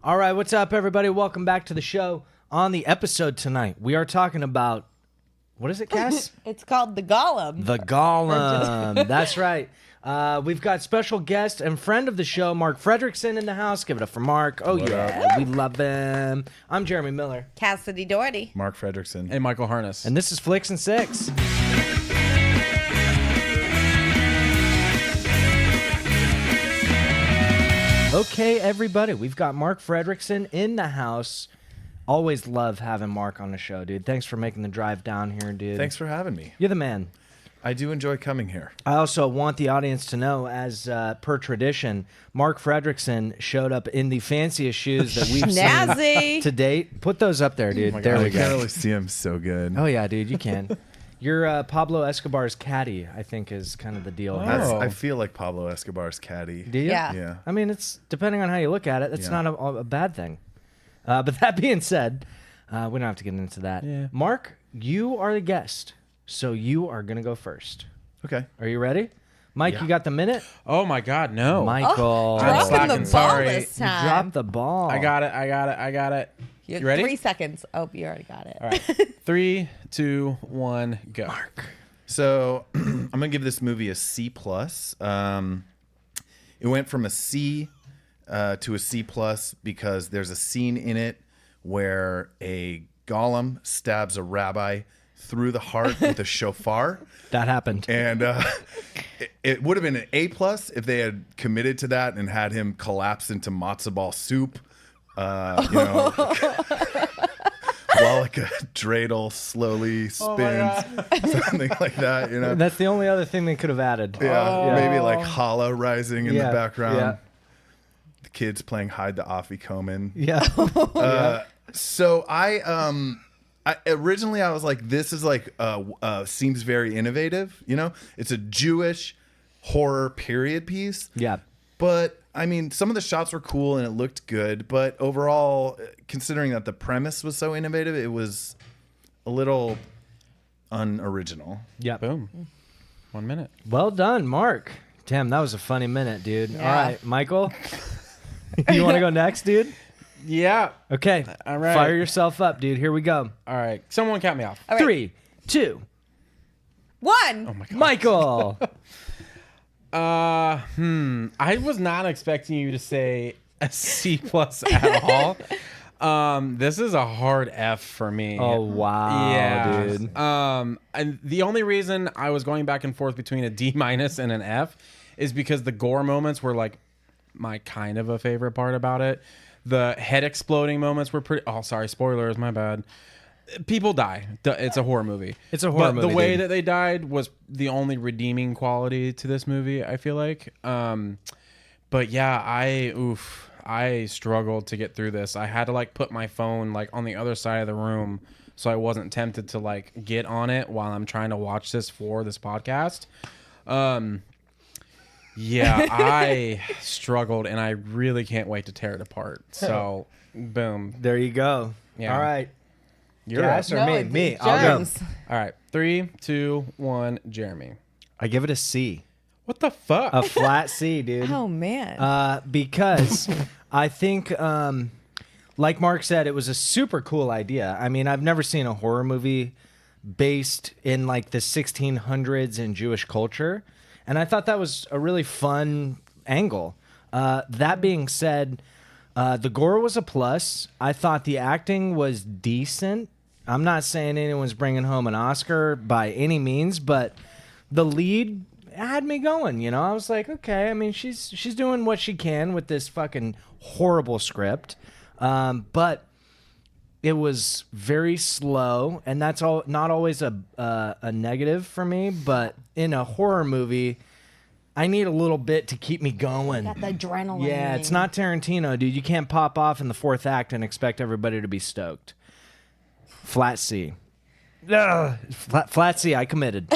All right, what's up, everybody? Welcome back to the show. On the episode tonight, we are talking about, what is it, Cass? It's called the Golem. The Golem. That's right. We've got special guest and friend of the show, Mark Fredrickson, in the house. Give it up for Mark. Oh, yeah. We love him. I'm Jeremy Miller. Cassidy Doherty. Mark Fredrickson. And Michael Harness. And this is Flicks and Six. Okay, everybody, we've got Mark Fredrickson in the house. Always love having Mark on the show, dude. Thanks for making the drive down here, dude. Thanks for having me. You're the man. I do enjoy coming here. I also want the audience to know, as per tradition, Mark Fredrickson showed up in the fanciest shoes that we've seen to date. Put those up there, dude. There we I can't go. really see him so good. Oh, yeah, dude, you can. You're Pablo Escobar's caddy, I think, is kind of the deal. Oh. I feel like Pablo Escobar's caddy. Do you? Yeah. Yeah. I mean, it's depending on how you look at it. It's Yeah. not a bad thing. But that being said, we don't have to get into that. Yeah. Mark, you are the guest, so you are going to go first. Okay. Are you ready? Mike, Yeah. you got the minute? Oh my God, no! Michael. I'm Dropping slacking, the ball sorry. this You time. dropped the ball. I got it. You have You ready? 3 seconds. Oh, you already got it. All right, 3, 2, 1, go. Mark. So I'm gonna give this movie a C+. It went from a C to a C+ because there's a scene in it where a golem stabs a rabbi through the heart with a shofar. That happened. And it would have been an A+ if they had committed to that and had him collapse into matzo ball soup, while like a dreidel slowly spins, something like that. You know, That's the only other thing they could have added. maybe like challah rising in Yeah, the background. yeah. The kids playing hide the Afikomen. Yeah. So I originally I was like, this is like seems very innovative. You know, it's a Jewish horror period piece. Yeah. But I mean, some of the shots were cool and it looked good. But overall, considering that the premise was so innovative, it was a little unoriginal. Yeah. Boom. 1 minute. Well done, Mark. Damn, that was a funny minute, dude. Yeah. All right, Michael. You want to go next, dude? Yeah. Okay. All right. Fire yourself up, dude. Here we go. All right. Someone count me off. All right. 3, 2, 1. Oh my God. Michael. I was not expecting you to say a C+ at all. This is a hard F for me. Oh, wow, Yeah, dude. and the only reason I was going back and forth between a D- and an F is because the gore moments were like my kind of a favorite part about it. The head exploding moments were pretty. Oh, sorry, spoilers. My bad. People die. It's a horror movie. It's a horror movie, The way dude. that they died was the only redeeming quality to this movie, I feel like. But yeah, I struggled to get through this. I had to like put my phone like on the other side of the room so I wasn't tempted to like get on it while I'm trying to watch this for this podcast. Yeah, I struggled and I really can't wait to tear it apart. So, boom. There you go. Yeah. All right. You're Yes, up. or me? it's Me. I'll go. germs. All right. 3, 2, 1, Jeremy. I give it a C. What the fuck? A flat C, dude. Oh, man. Because I think, like Mark said, it was a super cool idea. I mean, I've never seen a horror movie based in like the 1600s in Jewish culture. And I thought that was a really fun angle. That being said, the gore was a plus. I thought the acting was decent. I'm not saying anyone's bringing home an Oscar by any means, but the lead had me going. You know, I was like, okay. I mean, she's doing what she can with this fucking horrible script, but it was very slow, and that's all. Not always a negative for me, but in a horror movie, I need a little bit to keep me going. Got the adrenaline. Yeah, it's not Tarantino, dude. You can't pop off in the 4th act and expect everybody to be stoked. Flat C. Ugh. Flat C, I committed.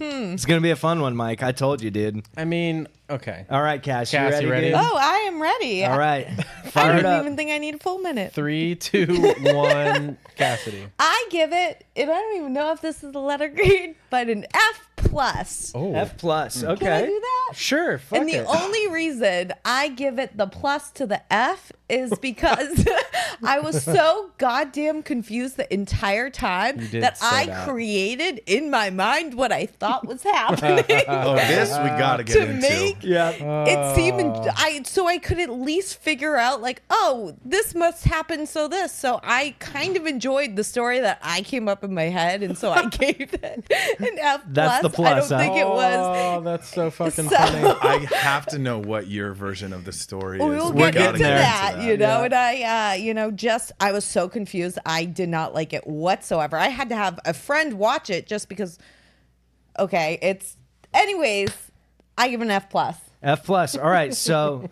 It's going to be a fun one, Mike. I told you, dude. I mean, okay. All right, Cass, Cass, you ready? dude? Oh, I am ready. All right. I Fire it don't up. even think I need a full minute. 3, 2, 1, Cassidy. I give it, and I don't even know if this is a letter grade, but an F+. plus. Oh, F plus. Okay. Can I do that? Sure. Fuck And the it. only reason I give it the plus to the F is because I was so goddamn confused the entire time did that say I that. created in my mind what I thought was happening. Oh, this we gotta get To into. make Yeah. it seemed so I could at least figure out like, oh, this must happen, so this. So I kind of enjoyed the story that I came up in my head, and so I gave it an F That's the I plus, don't huh? think it was. Oh, that's so fucking So- funny. I have to know what your version of the story is. We'll We get gotta into get that, you know. Yeah. And I was so confused. I did not like it whatsoever. I had to have a friend watch it just because. Okay, anyways. I give an F plus. F plus. All right. So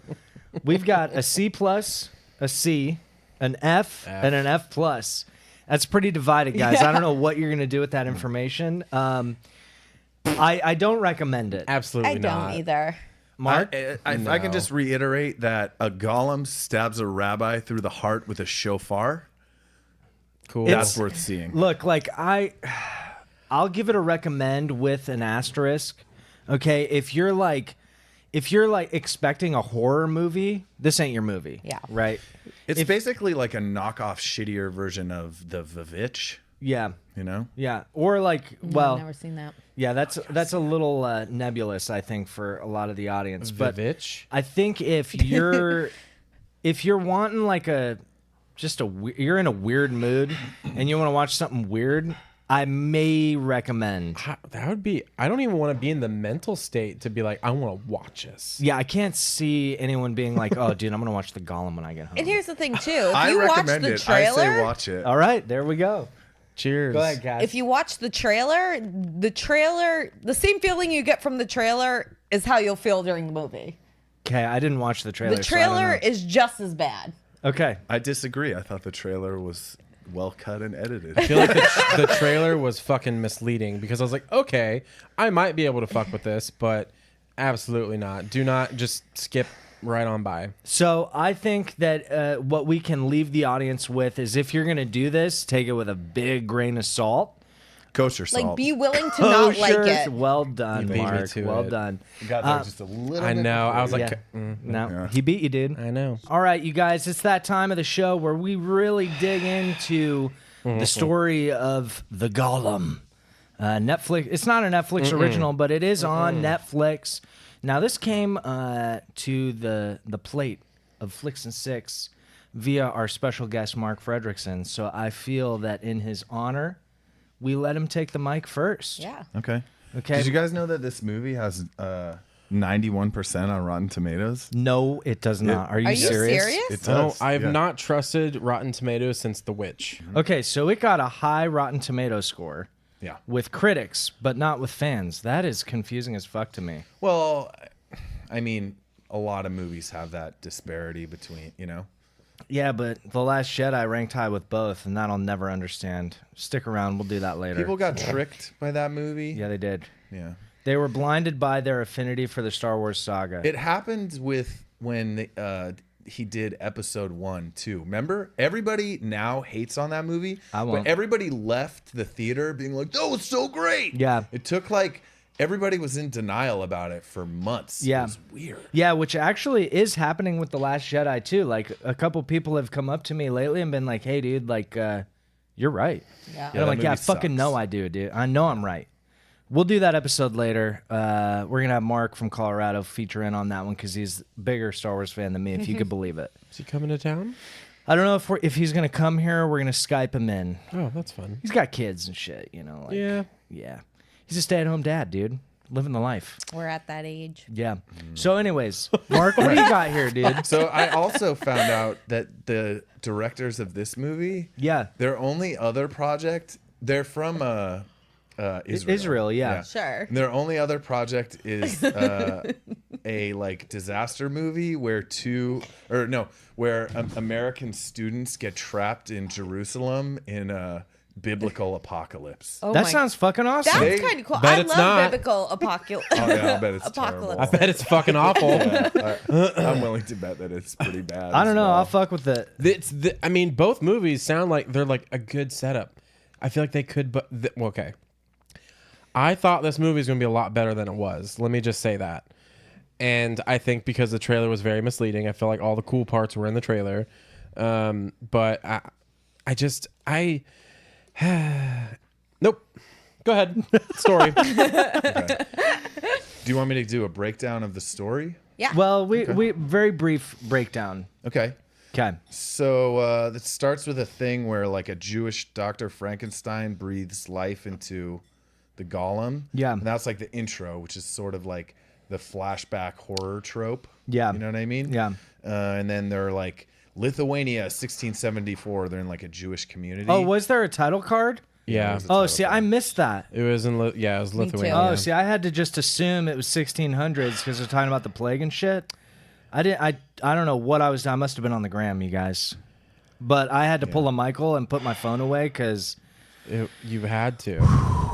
we've got a C plus, a C, an F, and an F plus. That's pretty divided, guys. I don't know what you're gonna do with that information. I don't recommend it. Absolutely I don't not. either. Mark. If I can just reiterate that a golem stabs a rabbi through the heart with a shofar. Cool. That's worth seeing. Look, like I'll give it a recommend with an asterisk. Okay, if you're like expecting a horror movie, this ain't your movie. Yeah. Right. It's basically like a knockoff, shittier version of the Vivitch. Yeah. You know? Yeah. Or like, I've well, never seen that. yeah, that's a little nebulous, I think, for a lot of the audience. But Vivitch? I think if you're wanting like you're in a weird mood and you want to watch something weird, I may recommend. That would be. I don't even want to be in the mental state to be like, I want to watch this. Yeah, I can't see anyone being like, "Oh, dude, I'm gonna watch The Golem when I get home." And here's the thing too. If I you watch recommend the it. trailer, I say watch it. All right, there we go. Cheers. Go ahead, guys. if you watch the trailer, the same feeling you get from the trailer is how you'll feel during the movie. Okay, I didn't watch the trailer. The so I don't trailer know. is just as bad. Okay. I disagree. I thought the trailer was well cut and edited. I feel like the trailer was fucking misleading because I was like, okay, I might be able to fuck with this, but absolutely not. Do not just skip right on by. So I think that what we can leave the audience with is if you're gonna do this, take it with a big grain of salt. Kosher salt. Like, be willing to not like Kosher- it. Well done, You beat me Mark. to Well it. done. got there just a little I bit know. I was before like, you. No, Yeah. he beat you, dude. I know. All right, you guys, it's that time of the show where we really dig into the story of the Golem. Netflix. It's not a Netflix original, but it is on Netflix. Now, this came to the plate of Flicks and Six via our special guest Mark Fredrickson. So I feel that in his honor, we let him take the mic first. Yeah. Okay. Okay. Did you guys know that this movie has 91% on Rotten Tomatoes? No, it does not. Are you Are you serious? serious? It No, does. I have yeah. not trusted Rotten Tomatoes since The Witch. Okay, so it got a high Rotten Tomato score. Yeah. With critics, but not with fans. That is confusing as fuck to me. Well, I mean, a lot of movies have that disparity between, you know. Yeah, but The Last Jedi ranked high with both, and that I'll never understand. Stick around, we'll do that later. People got tricked by that movie. Yeah, they did. Yeah. They were blinded by their affinity for the Star Wars saga. It happened with when he did episode 1 too. Remember? Everybody now hates on that movie. I won't. But everybody left the theater being like, that was so great. Yeah. It took like everybody was in denial about it for months. Yeah. It was weird. Yeah, which actually is happening with The Last Jedi, too. Like, a couple people have come up to me lately and been like, hey, dude, like, you're right. Yeah. And I'm that like, yeah, I movie fucking sucks. know I do, dude. I know I'm right. We'll do that episode later. We're going to have Mark from Colorado feature in on that one because he's a bigger Star Wars fan than me, if you could believe it. Is he coming to town? I don't know if he's going to come here. We're going to Skype him in. Oh, that's fun. He's got kids and shit, you know. Like, Yeah. Yeah. He's a stay-at-home dad, dude. Living the life. We're at that age. Yeah. So anyways, Mark, what do you got here, dude? So I also found out that the directors of this movie, Yeah. their only other project, they're from Israel. Israel, yeah. Sure. Their only other project is a like disaster movie where American students get trapped in Jerusalem in a biblical apocalypse. Oh That my- sounds fucking awesome. That's They- kind of cool. Bet I it's love not. biblical apocalypse. Oh yeah, I bet it's Apocalypse. I terrible. bet it's fucking awful. I'm willing to bet that it's pretty bad. I don't as know. well. I'll fuck with it. I mean, both movies sound like they're like a good setup. I feel like they could, but okay. I thought this movie was going to be a lot better than it was. Let me just say that. And I think because the trailer was very misleading, I feel like all the cool parts were in the trailer. But nope. Go ahead. Story. Okay. Do you want me to do a breakdown of the story? Yeah. Well, we very brief breakdown. Okay. Okay. So it starts with a thing where like a Jewish Dr. Frankenstein breathes life into the Golem. Yeah. And that's like the intro, which is sort of like the flashback horror trope. Yeah. You know what I mean? Yeah. And then they're like Lithuania, 1674. They're in like a Jewish community. Oh, was there a title card? Yeah. there's a Oh, title see, card. I missed that. It was in it was Me Lithuania. too. Oh, see, I had to just assume it was 1600s because they're talking about the plague and shit. I don't know what I was. I must have been on the gram, you guys. But I had to pull a Michael and put my phone away because You had to.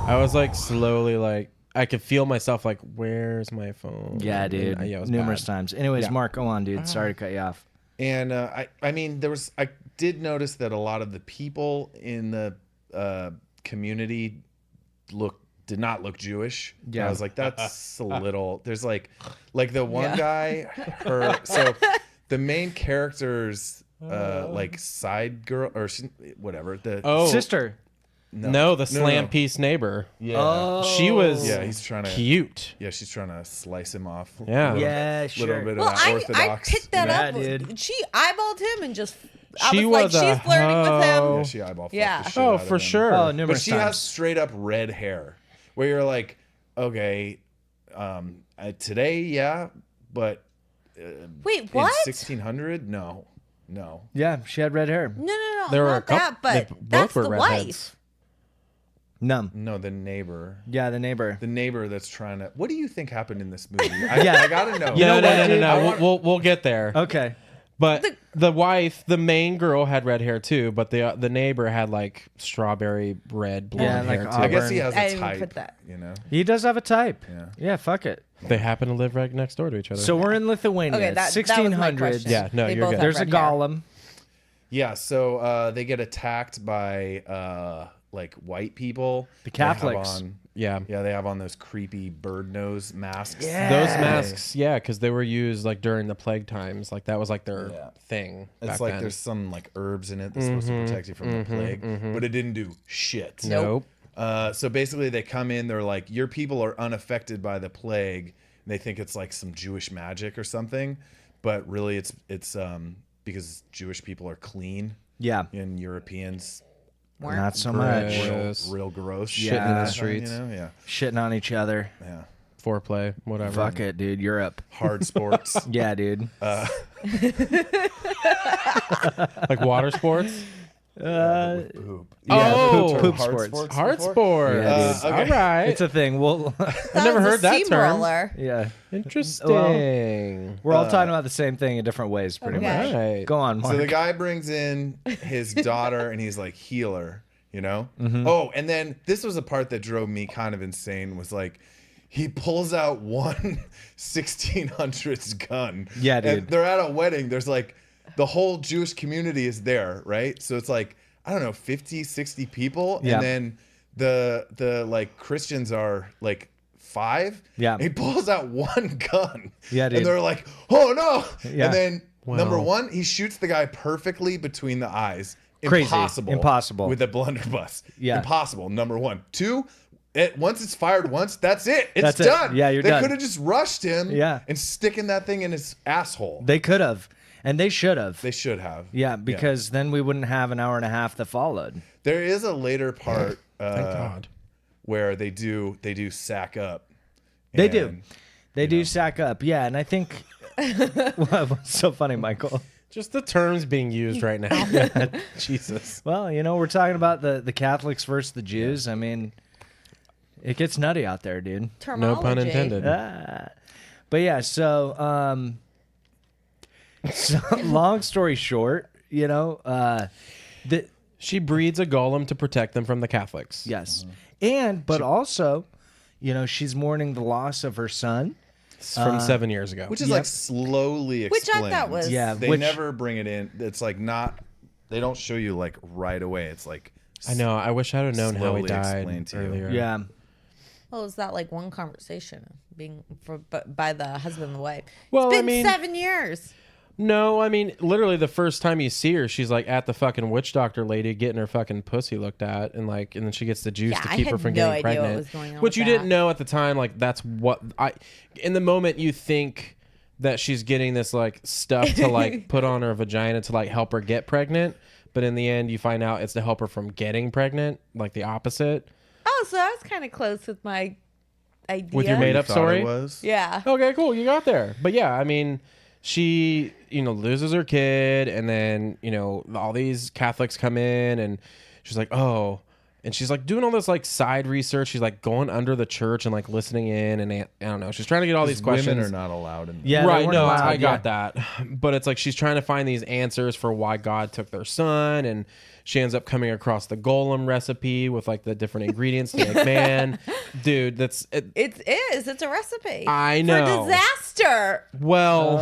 I was like slowly like I could feel myself like, where's my phone? yeah, dude, Yeah, it was numerous bad. times. Anyways, Yeah. Mark, go on, dude. Sorry to cut you off. And I mean, I did notice that a lot of the people in the community did not look Jewish. Yeah. I was like, that's a little. There's like the one guy, so the main character's like side girl or whatever. The Sister. No, the slam piece neighbor. Yeah. Oh. She was He's trying to. cute. Yeah, she's trying to slice him off. Yeah. Yeah, sure. Little bit well, of that I orthodox. picked that Yeah, up. dude. She eyeballed him and just. I She was like, was a she's flirting with Yeah, him. she eyeball fucked Yeah. the shit Oh, out of for him. sure. Oh, But numerous she times. has straight up red hair, where you're like, okay, today, yeah, but Wait, in what? 1600, no. Yeah, she had red hair. No. There were a not couple. that, but they both that's were the redheads. wife. No, the neighbor. Yeah, the neighbor. The neighbor that's trying to. What do you think happened in this movie? Yeah. I gotta know. You know what, No. dude? I want- We'll get there. Okay. But the wife, the main girl, had red hair too. But the neighbor had like strawberry red blonde Yeah, like hair too. I guess he has I a didn't type. put that. You know. He does have a type. Yeah. Yeah, fuck it. They happen to live right next door to each other. So we're in Lithuania. Okay, that was my 1600s. question. Yeah, no, They you're both good. have There's a red hair. golem. Yeah. So they get attacked by like white people. The They have Catholics. on- yeah. Yeah, they have on those creepy bird nose masks. Yeah. Those masks, yeah, because they were used like during the plague times. Like that was like their thing. It's back like then. there's some like herbs in it that's supposed to protect you from the plague, but it didn't do shit. Nope. So basically, they come in. They're like, "Your people are unaffected by the plague." And they think it's like some Jewish magic or something, but really, it's because Jewish people are clean Yeah. and Europeans Not so Gross. much. Gross. real gross. Shitting in Yeah. the streets. You know, yeah, Shitting on each other. yeah. Foreplay, whatever. Fuck it, dude. Europe. Hard sports. Yeah, dude. Like water sports. Poop. Oh, poop Hard sports. Hard before? sports. Yeah, dude. All right. It's a thing. We'll I've never heard that term. yeah. Interesting. We're all talking about the same thing in different ways, pretty Okay. much. Right. Go on, Mark. So the guy brings in his daughter and he's like, healer, you know? Oh, and then this was a part that drove me kind of insane was like, he pulls out one 1600s gun. Yeah, dude. And they're at a wedding. There's like, the whole Jewish community is there, right? So it's like, I don't know, 50, 60 people. Yeah. And then the like Christians are like 5. Yeah. And he pulls out one gun. Yeah, dude. And they're like, oh no. Yeah. And then number Wow. 1, he shoots the guy perfectly between the eyes. Crazy. Impossible. Impossible. With a blunderbuss. Yeah. Impossible. Number 1. 2, once it's fired once, that's it. It's That's it. done. Yeah, you're they done. could have just rushed him Yeah. and sticking that thing in his asshole. They could have. And they should have. They should have. Yeah, because then we wouldn't have an hour and a half that followed. There is a later part Thank God. where they do sack up. They do. And They do sack up. Yeah, and I think what's so funny, Michael? Just the terms being used right now. Jesus. Well, we're talking about the Catholics versus the Jews. I mean, it gets nutty out there, dude. No pun intended. But yeah, so long story short, She breeds a golem to protect them from the Catholics. yes. But also, she's mourning the loss of her son. It's from 7 years ago. which is Yep. like slowly Which I explained. thought was- Yeah, They which- never bring it in. It's like not. They don't show you like right away. It's like I know. I wish I'd have known how he slowly died explained to you. earlier. Yeah. Well, is that like one conversation by the husband and the wife? Well, It's I been mean- 7 years. No, I mean, literally the first time you see her, she's like at the fucking witch doctor lady getting her fucking pussy looked at, and then she gets the juice Yeah, to I keep her had from no getting idea pregnant. what was going on which with you that. didn't know at the time. Like that's what in the moment you think that she's getting this like stuff to like put on her vagina to like help her get pregnant, but in the end you find out it's to help her from getting pregnant, like the opposite. Oh, so I was kind of close with my idea. With your made You up thought story? it was? Yeah. Okay, cool. You got there. But yeah, I mean, she, loses her kid, and then, all these Catholics come in, and she's like, oh. And she's like doing all this like side research. She's like going under the church and like listening in, and I don't know. She's trying to get all these questions. Women are not allowed in. Yeah, they Right, weren't no, allowed, I got that. But it's like she's trying to find these answers for why God took their son, and she ends up coming across the Golem recipe with like the different ingredients to make man. Dude, that's it. It's a recipe. I know. For disaster. Well,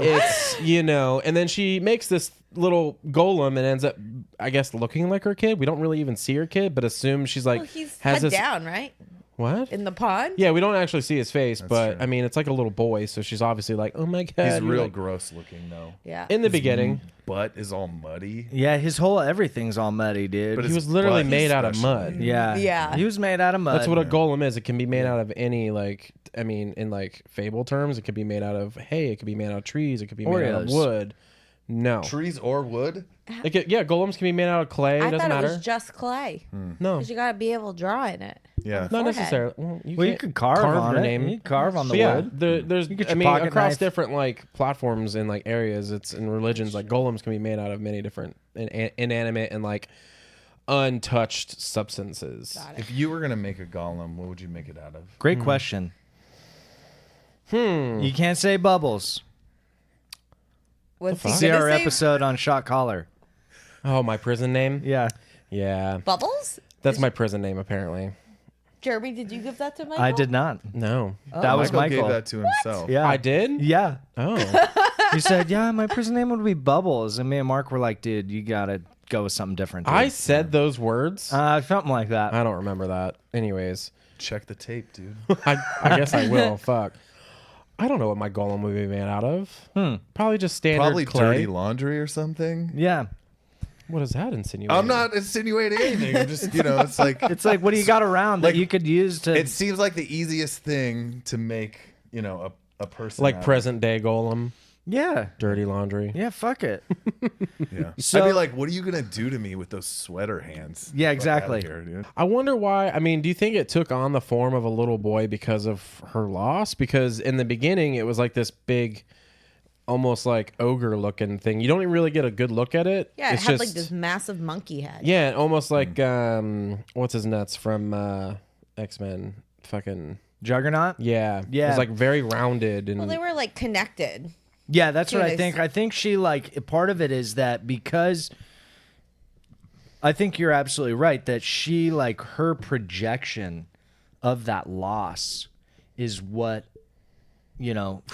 it's, and then she makes this little golem and ends up, I guess, looking like her kid. We don't really even see her kid, but assume she's like, Well, he's has head this. down, right? What? In the pond? Yeah, we don't actually see his face, but true. I mean, it's like a little boy, so she's obviously like, oh my God. He's You're real like- gross looking though. Yeah. in the beginning. Butt is all muddy. Yeah, his whole everything's all muddy, dude. But He his was literally butt made out of especially. mud. yeah. Yeah. He was made out of mud. That's what a golem is. It can be made out of any, like, I mean, in like fable terms, it could be made out of hay, it could be made out of trees, it could be made out of Oreos. wood. No. Trees or wood? Golems can be made out of clay. It I doesn't thought matter. it was just clay. No. Because you got to be able to draw in it. Yeah. Not forehead. necessarily. Well, Well, you can't could carve on your it. name. You could carve on the But yeah, wood. there's. You get I your mean, pocket across knife. different like platforms and like areas, it's in religions. Like golems can be made out of many different inanimate and like untouched substances. Got it. If you were gonna make a golem, what would you make it out of? Great question. You can't say bubbles. What's he See gonna our say? episode on shot collar. Oh, my prison name. Yeah. Yeah, Bubbles? that's my prison name apparently. Jeremy, did you give that to Michael? I did not. No, That was Michael. gave that to himself. Yeah. I did. Yeah. Oh, He said, yeah, my prison name would be Bubbles. And me and Mark were like, dude, you got to go with something different. Dude. I said those words. Something like that. I don't remember that. Anyways, Check the tape, dude. I guess I will. Fuck. I don't know what my golem would be made out of. Probably just standard Probably clay. dirty laundry or something. Yeah. What does that insinuate? I'm not insinuating anything. I'm just, it's like It's like, what do you got around that Like, you could use to. it seems like the easiest thing to make, a person like out of. present day golem, yeah. dirty laundry. Yeah, fuck it. Yeah. So- I'd be like, what are you gonna do to me with those sweater hands? Yeah, Fuck exactly. outta here, dude. I wonder why. I mean, do you think it took on the form of a little boy because of her loss? Because in the beginning, it was like this big, almost like ogre looking thing. You don't even really get a good look at it. Yeah, it It's had just, like this massive monkey head. Yeah, almost like what's his nuts from X-Men? Fucking Juggernaut? yeah, Yeah. It was like very rounded and Well, they were like connected. Yeah, that's what I Curious. think. I think she like part of it is that because I think you're absolutely right that she like her projection of that loss is what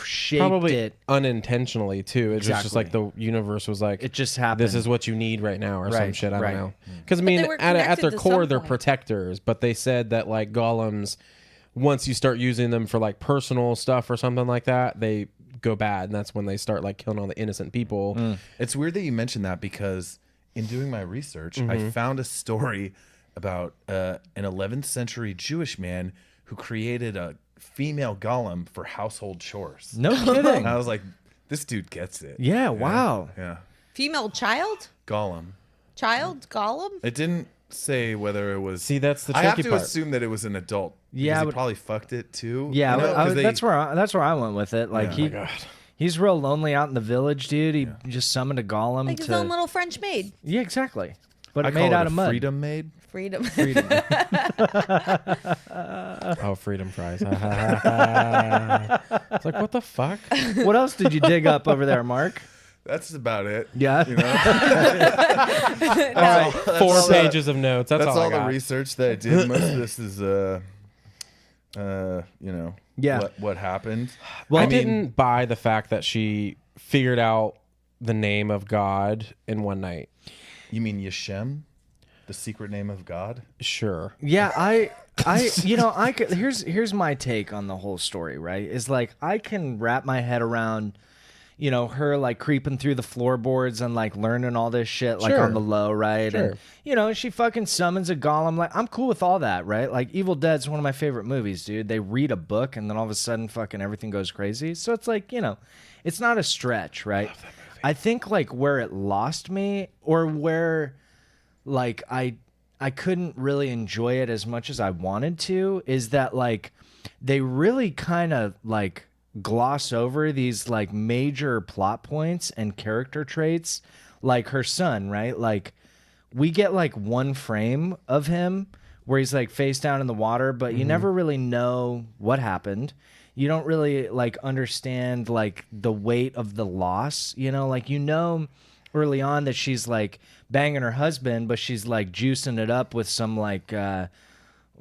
shaped probably it. unintentionally too. It's just like the universe was like, It just happened. this is what you need right now or some Right, shit. I right. don't know. Because I they mean, were at connected their to core, some they're point. protectors. But they said that like golems, once you start using them for like personal stuff or something like that, they go bad, and that's when they start like killing all the innocent people. It's weird that you mentioned that because in doing my research, I found a story about an 11th century Jewish man who created a female golem for household chores. No kidding. And I was like, this dude gets it. Yeah, wow. Yeah. Female child? Golem. Child? Golem? It didn't say whether it was. See, that's the I have tricky to part. assume that it was an adult. Yeah, because he but- probably fucked it too. Yeah, you know, 'cause they- that's where I went with it. Like Yeah. he's real lonely out in the village, dude. He just summoned a golem Like his to own little French maid. Yeah, exactly. But I it call made it out a of mud. freedom maid. Freedom. Oh, freedom fries. It's like, what the fuck? What else did you dig up over there, Mark? That's about it. Yeah. You know? All right. Four pages of notes. That's all I all the got. research that I did. Most of this is, Yeah. what happened. Well, I didn't buy the fact that she figured out the name of God in one night. You mean Yeshem? The Secret Name of God? Sure. Yeah, I could, here's my take on the whole story, right? Is like I can wrap my head around, her like creeping through the floorboards and like learning all this shit like Sure. on the low, right? Sure. And she fucking summons a golem. Like I'm cool with all that, right? Like Evil Dead's one of my favorite movies, dude. They read a book and then all of a sudden fucking everything goes crazy. So it's like, it's not a stretch, right? I think like where it lost me or where like I couldn't really enjoy it as much as I wanted to is that like they really kind of like gloss over these like major plot points and character traits, like her son, right? Like we get like one frame of him where he's like face down in the water, but you never really know what happened. You don't really like understand like the weight of the loss, like early on that she's like banging her husband, but she's like juicing it up with some like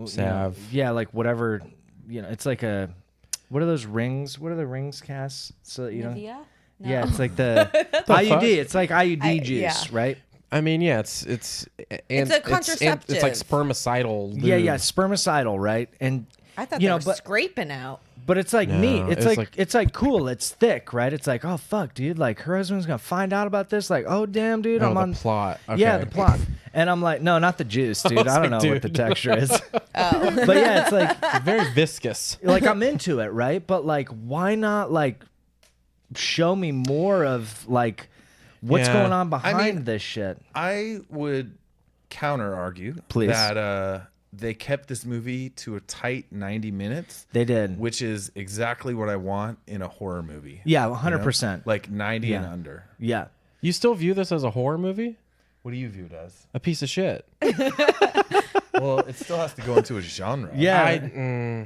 Salve. like whatever, it's like what are those rings? What are the rings, Cass? So that Nivea? No. yeah, it's like the IUD. fuck? It's like IUD juice, yeah. right? I mean, yeah, it's a contraceptive. It's like spermicidal. Yeah, lube. spermicidal, right? And I thought they were scraping out. but it's like neat. It's it's like it's like cool. It's thick, right? It's like, oh fuck, dude. Like her husband's gonna find out about this. Like, oh damn, dude. Oh, I'm the on plot. Yeah, Okay. the plot. And I'm like, no, not the juice, dude. I don't know like, what the dude. texture is. But yeah, it's like Very viscous. like I'm into it, right? But like, why not like show me more of like what's Yeah. going on behind mean, this shit? I would counter argue Please. that they kept this movie to a tight 90 minutes, They did. which is exactly what I want in a horror movie. Yeah, you know? 100%. Like 90 and Yeah. under. Yeah. You still view this as a horror movie? What do you view it as? A piece of shit. Well, it still has to go into a genre. Yeah.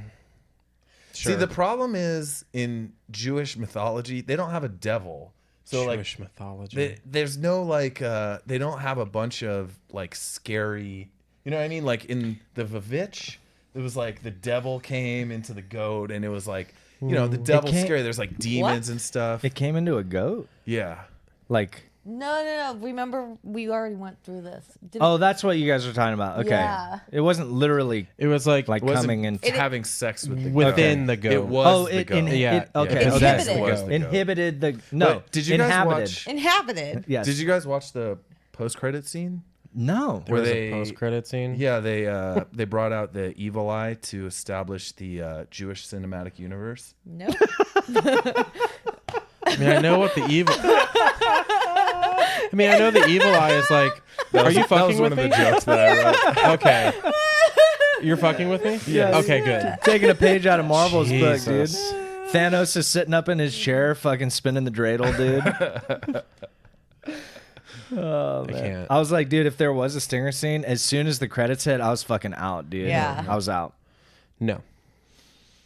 See, the problem is in Jewish mythology, they don't have a devil. So Jewish mythology. there's no like they don't have a bunch of like scary, you know what I mean? Like in the Vavitch, it was like the devil came into the goat and it was like, the devil's came- scary. There's like demons What? and stuff. It came into a goat. Yeah. Like, No. Remember, we already went through this. oh, that's what you guys are talking about. Okay. Yeah. It wasn't literally It was like like Wasn't coming in. having sex with the within goat. the goat. It was Oh, the it, goat. okay. Inhibited. Okay. It was the goat. Inhibited the no. But did you guys inhabited. watch? Inhabited. Yes. Did you guys watch the post-credit scene? No. There was they- a post-credit scene. Yeah, they brought out the evil eye to establish the Jewish cinematic universe. Nope. I mean, I know what the evil. I mean, I know the evil eye is like. Are you That fucking was one with of me? the jokes that I wrote. Okay. You're fucking with me? Yes. Okay, good. Taking a page out of Marvel's book, dude. Jesus. Thanos is sitting up in his chair, fucking spinning the dreidel, dude. Oh, I man. can't. I was like, dude, if there was a stinger scene, as soon as the credits hit, I was fucking out, dude. Yeah. I was out. No.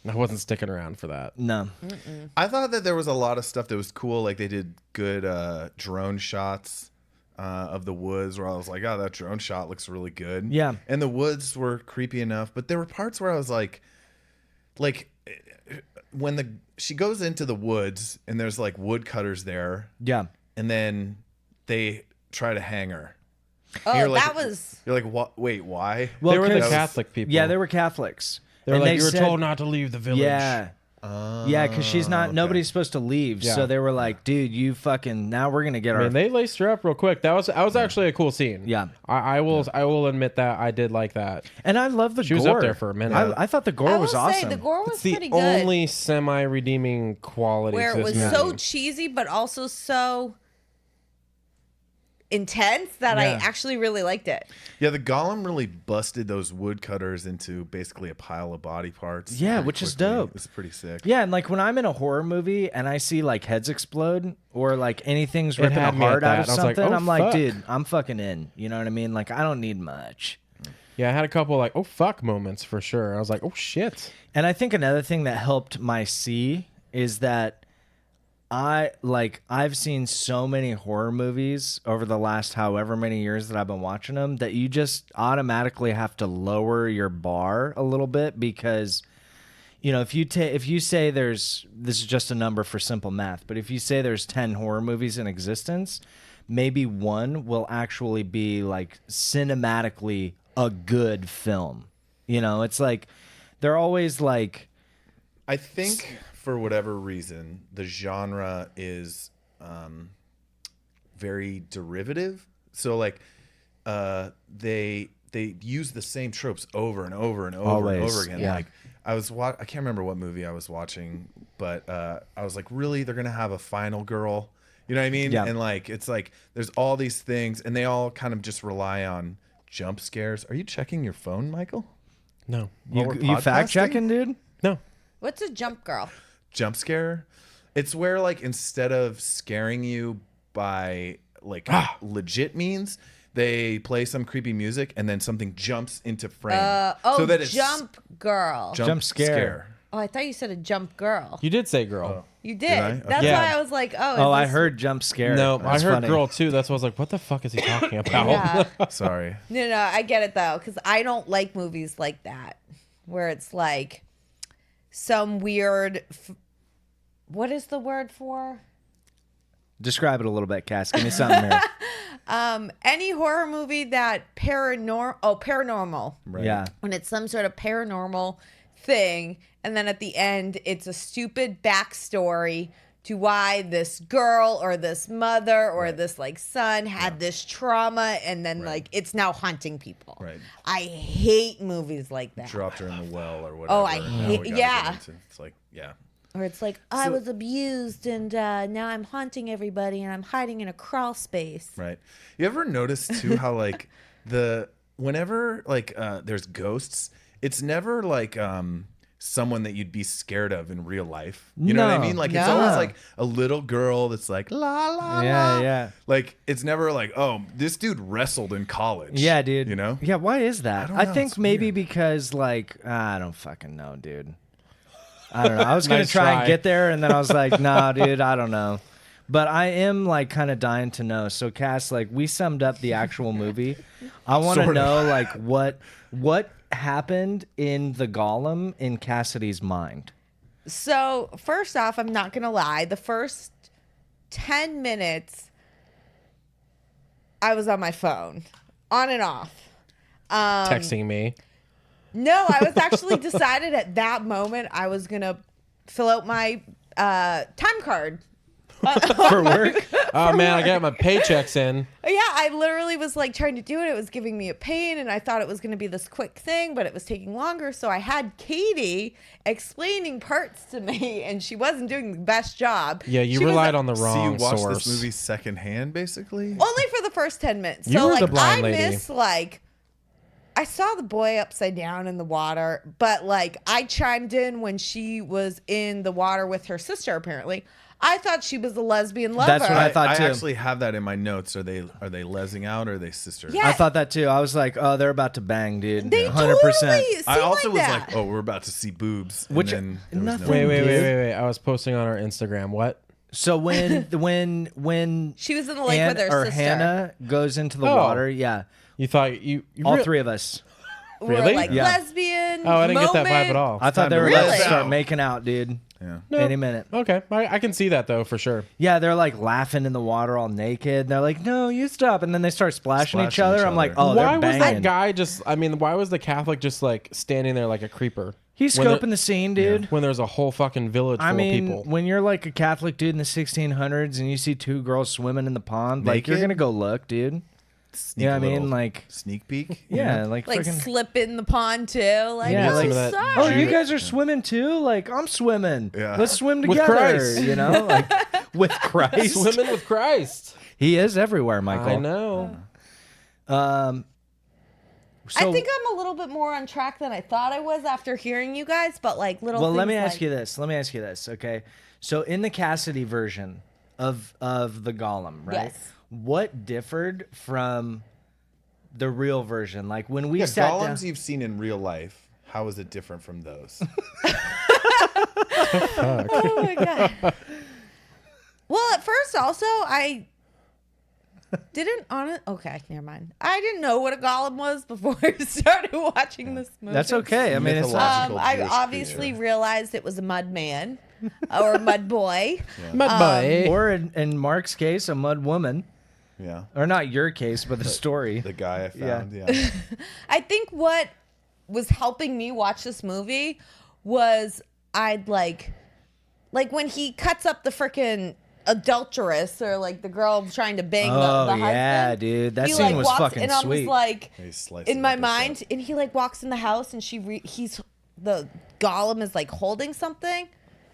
I wasn't sticking around for that. No. I thought that there was a lot of stuff that was cool. Like they did good drone shots of the woods where I was like, oh, that drone shot looks really good. Yeah. And the woods were creepy enough. But there were parts where I was like when she goes into the woods and there's like woodcutters there Yeah. and then they try to hang her. Oh, You're like- that was. You're like, what? Wait, why? Well, They were the 'cause- Catholic people. Yeah, they were Catholics. They were And like, you were said- told not to leave the village. Yeah. Yeah, because she's not. okay. Nobody's supposed to leave, Yeah. so they were like, "Dude, you fucking. Now we're gonna get I our." mean, they laced her up real quick. That was actually a cool scene. Yeah. I will admit that I did like that. And I love the She gore. was up there for a minute. I thought the gore I will was say awesome. the gore was It's the pretty good. only semi-redeeming quality Where to it this was movie. so cheesy, but also so intense that I Yeah. actually really liked it. Yeah, the golem really busted those woodcutters into basically a pile of body parts. Yeah, very which is quickly. dope. It's pretty sick. Yeah, and like when I'm in a horror movie and I see like heads explode or like anything's It ripping a had me at heart out that. of I was like, something, oh, I'm like, fuck. dude, I'm fucking in. You know what I mean? Like I don't need much. Yeah, I had a couple like, oh fuck moments for sure. I was like, oh shit. And I think another thing that helped my see is that I've seen so many horror movies over the last however many years that I've been watching them that you just automatically have to lower your bar a little bit because if you say this is just a number for simple math, but if you say there's 10 horror movies in existence, maybe one will actually be like cinematically a good film. It's like they're always like. I think for whatever reason, the genre is very derivative. So like they use the same tropes over and over and over and over again. Yeah. Like I can't remember what movie I was watching, but I was like, really, they're gonna have a final girl? You know what I mean? Yeah. And like it's like there's all these things, and they all kind of just rely on jump scares. Are you checking your phone, Michael? No. While we're You fact podcasting? checking, dude? No. What's a jump girl? Jump scare? It's where like instead of scaring you by like legit means, they play some creepy music and then something jumps into frame. So that it's jump girl. Jump scare. Oh, I thought you said a jump girl. You did say girl. You did. I? That's Yeah. why I was like, oh. Oh, I this- heard jump scare. No, That's I heard funny. girl too. That's why I was like, what the fuck is he talking about? Yeah. Sorry. No, I get it though, because I don't like movies like that, where it's like some weird. What is the word for? Describe it a little bit, Cass. Give me something here. Any horror movie that paranormal. Right. Yeah. When it's some sort of paranormal thing, and then at the end it's a stupid backstory to why this girl or this mother or this like son had this trauma, and then like it's now haunting people. Right. I hate movies like that. Dropped her in the well or whatever. Oh, I Now hate- we gotta yeah. get into- It's like, yeah. Or it's like, I was abused and now I'm haunting everybody and I'm hiding in a crawl space. Right. You ever notice too how like whenever like there's ghosts, it's never like someone that you'd be scared of in real life. You know what I No. mean? Like it's No. always like a little girl that's like la la Yeah, la. yeah. Like it's never like, oh, this dude wrestled in college. Yeah, dude. You know? Yeah, why is that? don't I know, think it's maybe weird. because like I don't fucking know, dude. I don't know. I was gonna Nice try try. and get there, and then I was like, nah, dude, I don't know. But I am like kind of dying to know. So Cass, like we summed up the actual movie. I want to Sort of. know like what happened in the Golem in Cassidy's mind. So, first off, I'm not going to lie. The first 10 minutes, I was on my phone, on and off. Texting me. No, I was actually decided at that moment I was going to fill out my time card. For work? Oh man, I got my paychecks in. Yeah, I literally was like trying to do it. It was giving me a pain, and I thought it was going to be this quick thing, but it was taking longer. So I had Katie explaining parts to me, and she wasn't doing the best job. Yeah, you She was relied like- on the So wrong you watched source. this movie secondhand, basically? Only for the first 10 minutes. You So were the like blind I lady. missed like I saw the boy upside down in the water, but like I chimed in when she was in the water with her sister apparently. I thought she was a lesbian lover. That's what I thought, I too. actually have that in my notes. Are they lesing out or are they sisters? Yeah. I thought that too. I was like, oh, they're about to bang, dude. They 100%. totally seem I also like was that. like, oh, we're about to see boobs. And Which- then there was nothing. no Wait. Dude. I was posting on our Instagram. What? So when She was in the lake Ann, with her or sister. Hannah goes into the Oh. water, yeah, You thought you all re- three of us. We're Really? like Yeah. lesbian. Oh, I didn't get that moment. vibe at all. I thought time they to were about to Really? start making out, dude. Yeah. No. Any minute. Okay, I can see that though for sure. Yeah, they're like laughing in the water all naked. They're like, "No, you stop!" And then they start splashing each Splashing other. each I'm like, other. "Oh, why they're was banging." that guy just? I mean, why was the Catholic just like standing there like a creeper? He's when there- scoping the scene, dude. When there's a whole fucking village full I mean, of people. when you're like a Catholic dude in the 1600s and you see two girls swimming in the pond, like you're Naked? gonna go look, dude. Sneak You know a what I mean? little Like, sneak peek. yeah, like Like fucking. slip in the pond too. Like, Yeah, oh, like some of that sorry. Oh, you Jew- guys are swimming too? Like, I'm swimming. Yeah. Let's swim With together. Christ. You know, like with Christ. Swimming with Christ. He is everywhere, Michael. I know. So, I think I'm a little bit more on track than I thought I was after hearing you guys, but like little. well, let me things ask like- you this. Let me ask you this. Okay, so in the Cassidy version of the Golem, right? Yes. What differed from the real version? Like when we Yeah, sat golems down. you've seen in real life. How is it different from those? Oh my god. Well, at first, also, I Okay, never mind. I didn't know what a golem was before I started watching this movie. That's okay. I mean, it's Mythological I Jewish obviously creature. realized it was a mud man or a mud boy. Mud boy. or in Mark's case, a mud woman. Yeah. Or not your case, but the story. The guy I found. Yeah. I think what was helping me watch this movie was I'd like when he cuts up the frickin' adulteress or like the girl trying to bang the husband. Yeah, dude. That He, scene was walks, fucking and I was sweet. like, He's slicing in my up his mind, stuff. and he like walks in the house and the golem is like holding something.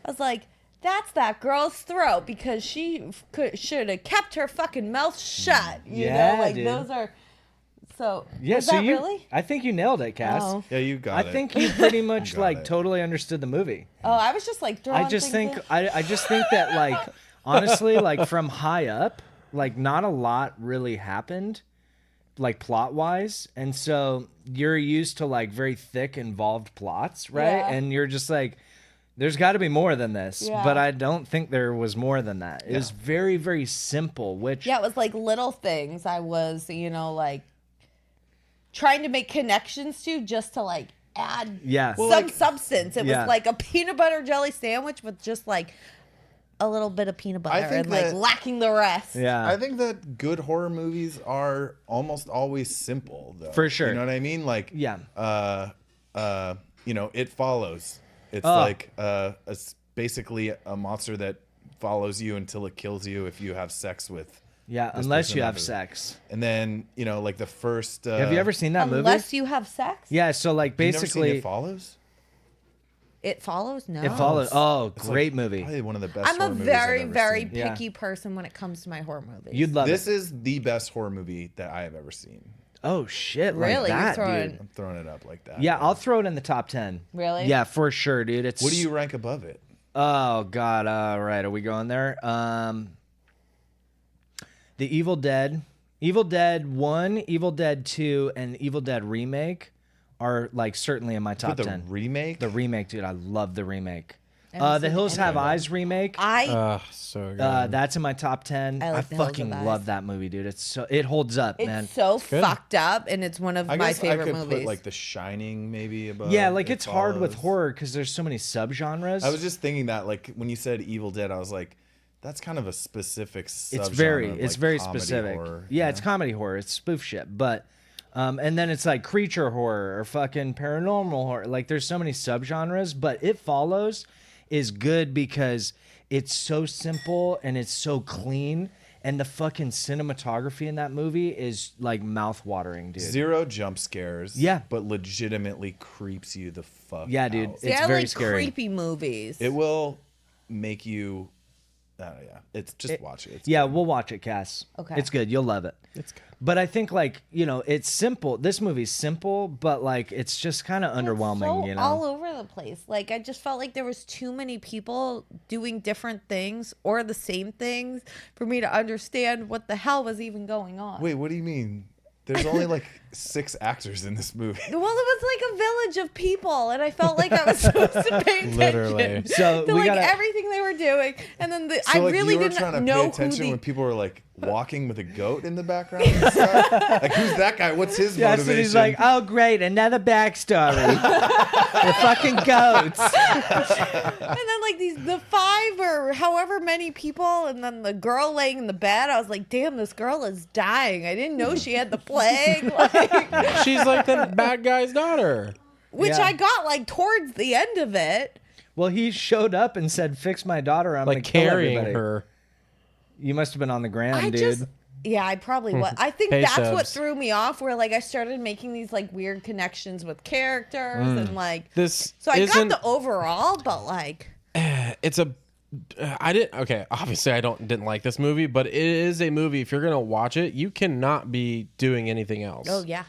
I was like, that's that girl's throat because she should have kept her fucking mouth shut. You Yeah, know, like dude. those are. So Yeah, was so that you really? I think you nailed it, Cass. Oh. Yeah, you got I it. think you pretty much got like it. totally understood the movie. Oh, I was just like throwing I just things think in. I just think that like honestly, like from high up, like not a lot really happened, like plot wise, and so you're used to like very thick, involved plots, right? Yeah. And you're just like, there's got to be more than this, Yeah. but I don't think there was more than that. It was very, very simple. Which Yeah, it was like little things I was, like trying to make connections to just to like add yeah, some substance. It Yeah. was like a peanut butter jelly sandwich with just like a little bit of peanut butter think and like that- lacking the rest. yeah. I think that good horror movies are almost always simple, though. For sure. You know what I mean? Like, Yeah. It Follows. It's Oh. like it's basically a monster that follows you until it kills you if you have sex with. Yeah, this unless person you have ever. sex. And then like the first. Have you ever seen that movie? Unless you have sex, Yeah, so like you never seen basically It Follows? it follows. No, it follows. Oh, It's great like movie. Probably one of the best. I'm a horror movies I've very, ever very seen. Yeah. picky person when it comes to my horror movies. You'd love This it. is the best horror movie that I have ever seen. Oh shit! Like Really? You're that, throwing- dude. I'm throwing it up like that. Yeah, I'll throw it in the top 10. Really? Yeah, for sure, dude. It's What do you rank above it? Oh god. All right, are we going there? The Evil Dead, Evil Dead 1, Evil Dead 2, and Evil Dead remake are like certainly in my top With the 10. remake? The remake, dude. I love the remake. haven't The seen Hills any Have of them. Eyes remake. So good. That's in my top 10. I I, like The Hills fucking Have love Eyes. that movie, dude. It holds up, It's man. so good. fucked up, and it's one of I my guess favorite I could movies. put like The Shining maybe above. Yeah, like It it's hard with Follows. horror because there's so many subgenres. I was just thinking that like when you said Evil Dead, I was like, that's kind of a specific subgenre. It's very of, it's like, very comedy specific. horror, Yeah, you it's know? comedy horror. It's spoof shit. But and then it's like creature horror or fucking paranormal horror. Like there's so many subgenres, but It Follows is good because it's so simple and it's so clean, and the fucking cinematography in that movie is like mouth-watering, dude. Zero jump scares. Yeah. But legitimately creeps you the fuck Yeah, dude. out. See, It's I very like scary. creepy movies. It will make you. Yeah. It's just watch it. It's Yeah, good. we'll watch it, Cass. Okay. It's good. You'll love it. It's good. But I think like, it's simple. This movie's simple, but like it's just kind of underwhelming, so all over the place. Like I just felt like there was too many people doing different things or the same things for me to understand what the hell was even going on. Wait, what do you mean? There's only like 6 actors in this movie. Well, it was like a village of people, and I felt like I was supposed to pay attention Literally. So to we like gotta- everything they were doing, and then So I like really you were didn't trying to know pay attention who when the. people were like walking with a goat in the background and stuff. Like who's that guy? What's his Yeah, so motivation? he's like, oh, great, another backstory. The fucking goats. And then like the 5 or however many people, and then the girl laying in the bed. I was like, damn, this girl is dying. I didn't know she had the plague. Like, She's like the bad guy's daughter. which Yeah. I got like towards the end of it. Well, he showed up and said, fix my daughter. I'm Like going to kill carrying everybody. her. You must have been on the ground, I dude. just. Yeah, I probably was. I think Hey, that's what subs. threw me off. Where like I started making these like weird connections with characters and like. This So I got isn't. the overall, but like. It's a. I didn't. Okay, obviously I didn't like this movie, but it is a movie. If you're gonna watch it, you cannot be doing anything else. Oh yeah.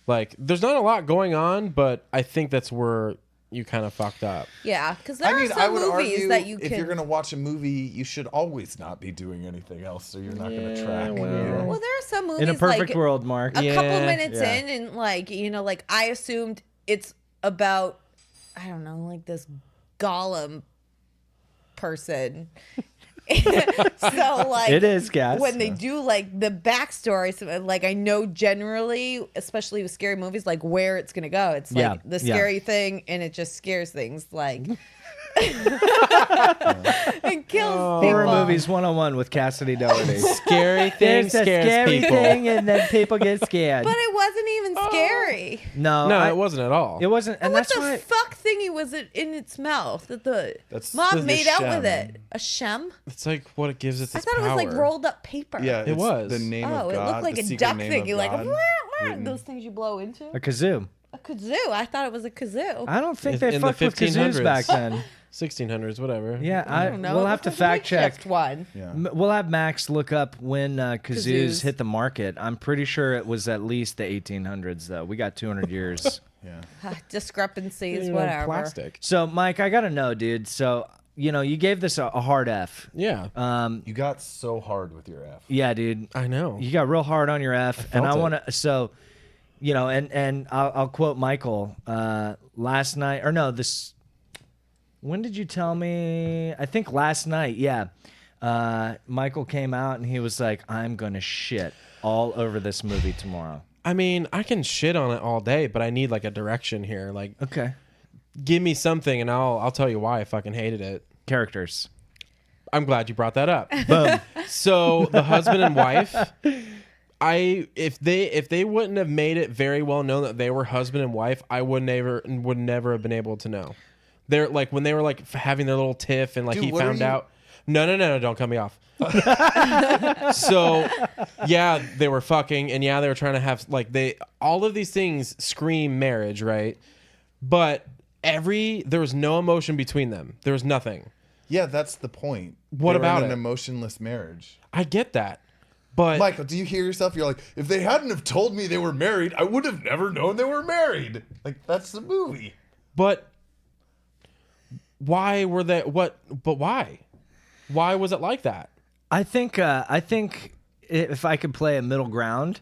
Like, there's not a lot going on, but I think that's where you kind of fucked up. Yeah, because there are I some would movies argue that you if can. you're gonna watch a movie, you should always not be doing anything else, so you're not gonna track. well. you know? Well, there are some movies In a perfect like world, Mark. a Yeah, couple minutes yeah. in, and like like I assumed it's about I don't know, like this Golem person. So like It is gas. when they do like the backstory, so, like I know generally, especially with scary movies, like where it's gonna go. It's like the scary thing, and it just scares things like. It kills Horror people. movies 101 with Cassidy Doherty. Scary thing There's a scares scary people. thing, and then people get scared. But it wasn't even scary. No, It wasn't at all. It wasn't, and What that's the why. fuck thingy was it in its mouth that the That's mom the made out with shem. it? A shem? It's like what it gives it. I thought it was like rolled up paper. Yeah, It it's was. the name Oh, of it God. looked like the a secret duck name thingy, of like God, wah, wah, written- those things you blow into. A kazoo. A kazoo. I thought it was a kazoo. I don't think In they the fucked with kazoos 1500s. back then. 1600s, whatever. Yeah, I don't know. we'll It have to looked like a fact check. makeshift one. Yeah. We'll have Max look up when kazoos Kazoos. hit the market. I'm pretty sure it was at least the 1800s, though. We got 200 years. Yeah. Discrepancies, You know, whatever. Plastic. So, Mike, I gotta know, dude. So, you gave this a hard F. Yeah. You got so hard with your F. Yeah, dude. I know. You got real hard on your F, and I felt it. want to. So, and I'll quote Michael last night, or no, this. When did you tell me? I think last night. Yeah, Michael came out and he was like, "I'm gonna shit all over this movie tomorrow." I mean, I can shit on it all day, but I need like a direction here. Like, Okay. give me something, and I'll tell you why I fucking hated it. Characters. I'm glad you brought that up. Boom. So the husband and wife, if they wouldn't have made it very well known that they were husband and wife, I would never have been able to know. They're like when they were like having their little tiff and like Dude, he what are found you- out. No, don't cut me off. So yeah, they were fucking, and yeah, they were trying to have like all of these things scream marriage, right? But there was no emotion between them. There was nothing. Yeah, that's the point. What They were about in an it? emotionless marriage? I get that, but Michael, do you hear yourself? You're like, if they hadn't have told me they were married, I would have never known they were married. Like, that's the movie. But why were they? What? But why? Why was it like that? I think if I could play a middle ground,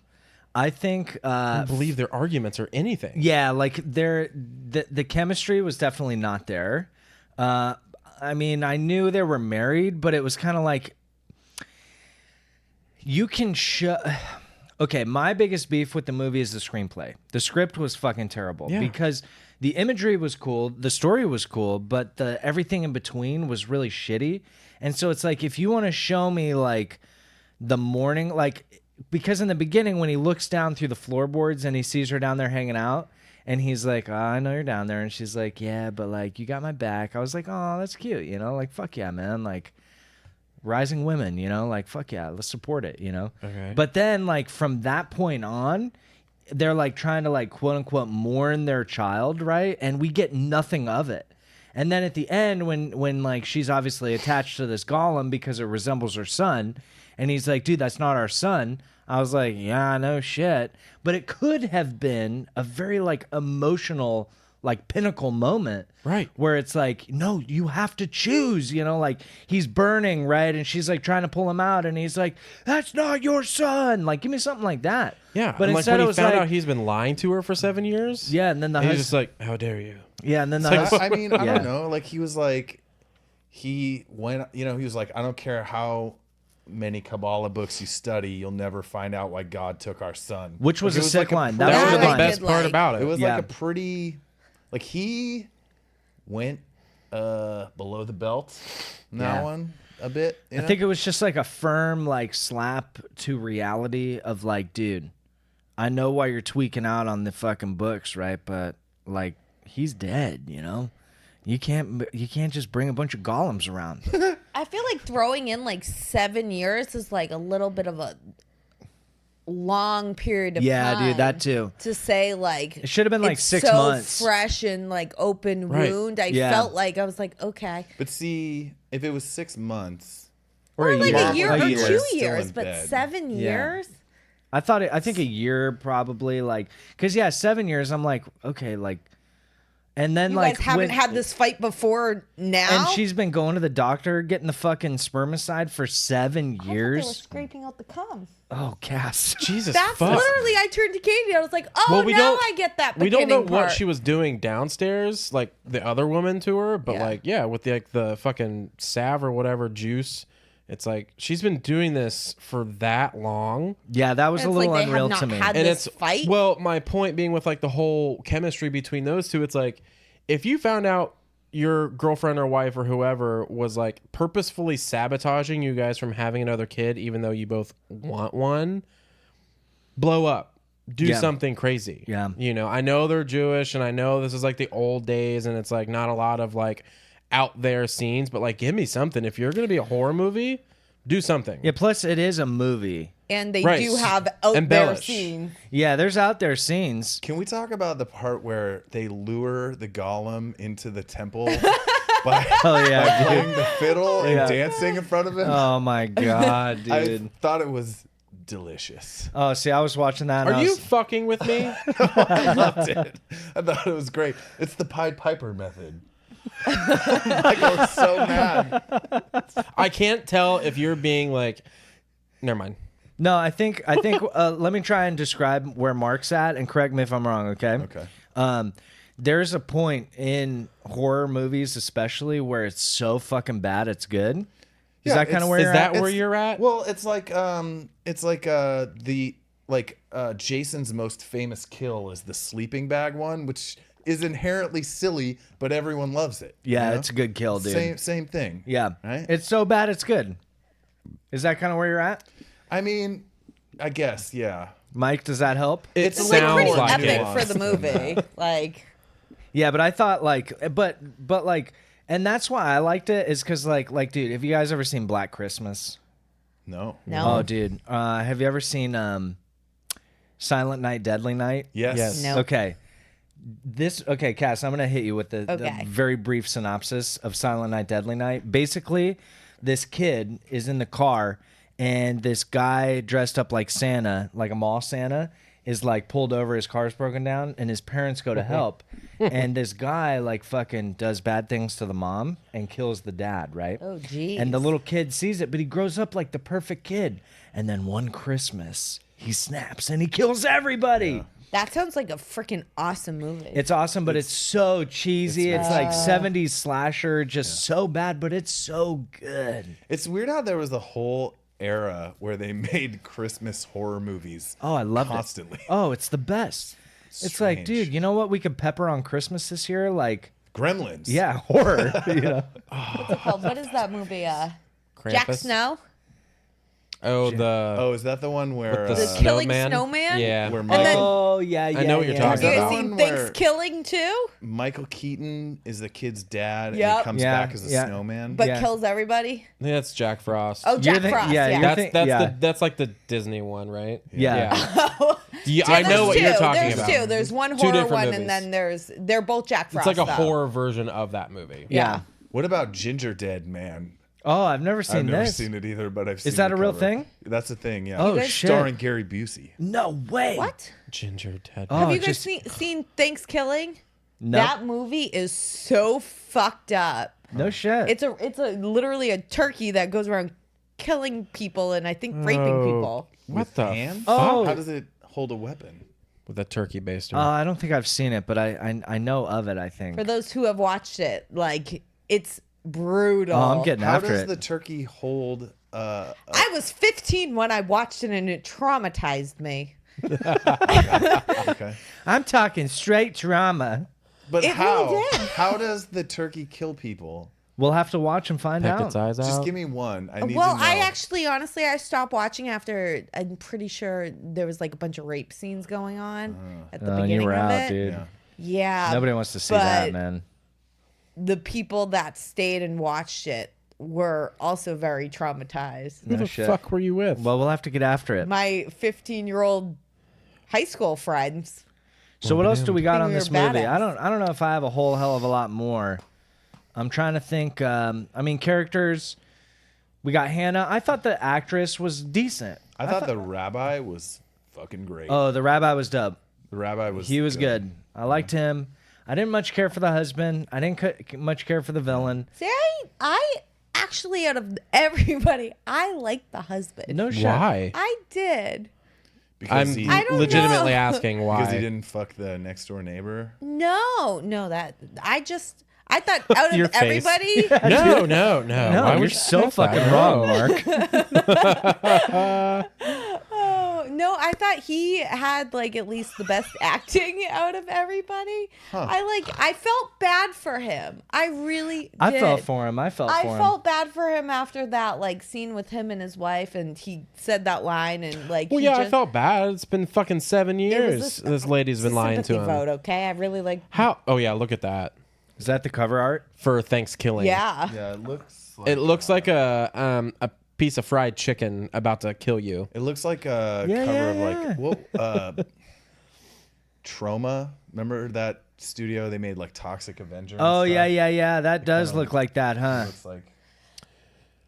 I think I don't believe their arguments or anything. yeah, like the chemistry was definitely not there. I mean, I knew they were married, but it was kind of like you can show. Okay, my biggest beef with the movie is the screenplay. The script was fucking terrible because the imagery was cool, the story was cool, but the everything in between was really shitty. And so it's like if you want to show me like the morning, like because in the beginning when he looks down through the floorboards and he sees her down there hanging out, and he's like, oh, I know you're down there, and she's like, yeah, but like you got my back. I was like, oh, that's cute, like fuck yeah, man, like. Rising women, like fuck yeah, let's support it, Okay. But then like from that point on, they're like trying to like quote unquote mourn their child, right? And we get nothing of it. And then at the end, when like she's obviously attached to this golem because it resembles her son, and he's like, dude, that's not our son. I was like, yeah, no shit. But it could have been a very like emotional like pinnacle moment, Right. where it's like, no, you have to choose, like he's burning, right? And she's like trying to pull him out, and he's like, that's not your son. Like, give me something like that. Yeah, But and, like instead when it he was found like, out he's been lying to her for 7 years. yeah, and then the he's hus- just like, how dare you? yeah, and then the It's like, hus- I mean, I Yeah. don't know. Like, he was like, he went, he was like, I don't care how many Kabbalah books you study, you'll never find out why God took our son. which was Like, a it sick like line. pretty- That was That a was good the line. best Like, part about It it. was Yeah. like a pretty, like he went below the belt in that Yeah. one a bit. I think it was just like a firm like slap to reality of like, dude, I know why you're tweaking out on the fucking books, right? But like, he's dead, You can't just bring a bunch of golems around. I feel like throwing in like 7 years is like a little bit of a long period of Yeah, time. dude, that too. To say like It should have been like it's 6 so months. fresh and like open Right. wound. I Yeah. felt like I was like, okay, But see, if it was 6 months, Or like a year or a 2 year. Still years, in but bed. 7 Yeah. years. I think a year probably, like, because 7 years, I'm like, okay, like, and then You like guys haven't when- had this fight before now. and she's been going to the doctor getting the fucking spermicide for 7 I thought they were years. scraping out the cum. Oh, Cass. Jesus That's fuck. literally. I turned to Katie. I was like, oh, Well, we now don't- I get that. We don't know beginning what part. she was doing downstairs, like the other woman to her, but Yeah. like, yeah, with the fucking salve or whatever juice It's like she's been doing this for that long. Yeah, that was And a it's little like they unreal have to not me. had And this it's fight. Well, my point being with like the whole chemistry between those two, it's like if you found out your girlfriend or wife or whoever was like purposefully sabotaging you guys from having another kid, even though you both want one, blow up, do Yeah. something crazy. Yeah. You know, I know they're Jewish and I know this is like the old days and it's like not a lot of like out there scenes, but like give me something. If you're going to be a horror movie, do something. Yeah, plus it is a movie. and they Right. do have out there Embellish. scenes. Yeah, there's out there scenes. Can we talk about the part where they lure the Golem into the temple by, Oh yeah, dude. playing the fiddle and Yeah. dancing in front of him? Oh my god, I dude. thought it was delicious. Oh, see, I was watching that. And Are I you was, fucking with me? I loved it. I thought it was great. It's the Pied Piper method. Michael was so mad. I can't tell if you're being like, never mind. No, I think. Let me try and describe where Mark's at, and correct me if I'm wrong. Okay. Okay. There's a point in horror movies, especially, where it's so fucking bad it's good. Is Yeah, that kind it's- of where Is you're that at? where you're at? Well, it's like Jason's most famous kill is the sleeping bag one, which is inherently silly, but everyone loves it. Yeah, you know? it's a good kill, dude. Same thing. Yeah, Right? it's so bad it's good. Is that kind of where you're at, I mean, I guess, yeah. Mike? Does that help? It It's It's like sounds pretty like epic it. for the movie. Like, Yeah, but I thought but like, and that's why I liked it is because like, dude, have you guys ever seen Black Christmas? No. no. Oh, dude, have you ever seen Silent Night, Deadly Night? Yes. Yes. No. Okay. Okay, Cass, I'm going to hit you with the Okay. very brief synopsis of Silent Night, Deadly Night. Basically, this kid is in the car, and this guy dressed up like Santa, like a mall Santa, is like pulled over, his car's broken down, and his parents go to help. And this guy like fucking does bad things to the mom and kills the dad, right? Oh, geez. And the little kid sees it, but he grows up like the perfect kid. And then one Christmas, he snaps and he kills everybody. That sounds like a freaking awesome movie. It's awesome, but it's so cheesy. It's like 70s slasher, just so bad, but it's so good. It's weird how there was a whole era where they made Christmas horror movies. Oh, I love constantly. it. Oh, it's the best. It's like, Strange. dude, you know what we could pepper on Christmas this year? Like, Gremlins. yeah, horror. You know? What's it called? What is that movie? Jack Krampus? Snow? Oh, the Oh, is that the one where the The Killing snowman? Snowman? Yeah. where then- Michael, Oh, yeah, yeah. know what you're yeah. talking You Is that guys the seen one Thanks where- Killing too? Michael Keaton is the kid's dad and Yep. he comes Yeah, back as a yeah. snowman? But Yeah. kills everybody? I think that's Jack Frost. Oh, Jack You're Frost. yeah, Yeah. you're that's think- that's yeah. that's like the Disney one, right? Yeah. Yeah, I know There's what two. you're talking There's about. two. There's one Two horror different one, movies. and then they're both Jack It's Frost. like a though. horror version of that movie. Yeah. What about Ginger Dead Man? Oh, I've never seen I've never this. seen it either, but I've seen that the a real cover. thing? That's a thing, yeah. Oh, guys- shit. Starring Gary Busey. No way. What? Ginger Dead. Oh, Have you guys just- seen Thanks Killing? No. That movie is so fucked up. No shit. It's a literally a turkey that goes around killing people and I think raping Oh. people. What With the hands? Oh. How does it hold a weapon? with a turkey baster? I don't think I've seen it, but I know of it, I think. For those who have watched it, like it's brutal. Oh, I'm getting How after does it. the turkey hold I was 15 when I watched it and it traumatized me. okay. I'm talking straight drama. But It how? really did. How does the turkey kill people? We'll have to watch and find Peck out. its eyes out. Just give me one. I need Well, to know. I actually, honestly, I stopped watching after. I'm pretty sure there was like a bunch of rape scenes going on at the Oh, and beginning you were of out, it. dude. Yeah. Yeah, Nobody wants to see that, but man. the people that stayed and watched it were also very traumatized. Who No the shit. fuck were you with? Well, we'll have to get after it. My 15-year-old high school friends. So what else do we got think on we this were movie? badass. I don't know if I have a whole hell of a lot more. I'm trying to think. I mean, characters. We got Hannah. I thought the actress was decent. I thought the rabbi was fucking great. Oh, the rabbi was dub. The rabbi was. He was good. I liked him. I didn't much care for the husband. I didn't much care for the villain. See, I actually, out of everybody, I liked the husband. No shit. Why? I did. Because I'm he, I don't legitimately know. asking why. because he didn't fuck the next door neighbor. No, that I I thought out Your of face. everybody, No. No, Why you're would you so say that? fucking wrong, Mark. oh no, I thought he had like at least the best acting out of everybody. I felt bad for him. I really did. I felt for him. I felt bad for him after that like scene with him and his wife, and he said that line, and like Well, he yeah, I just- felt bad. It's been fucking 7 it was years. This lady's been lying to sympathy him. vote, okay, I really like. How? Oh yeah, look at that Is that the cover art? for Thanksgiving. Yeah. Yeah, it looks like It looks like a piece of fried chicken about to kill you. it looks like a Yeah, cover yeah, of yeah. like what Trauma. Remember that studio they made like Toxic Avenger? And Oh stuff? yeah. That does look like that, huh? Looks like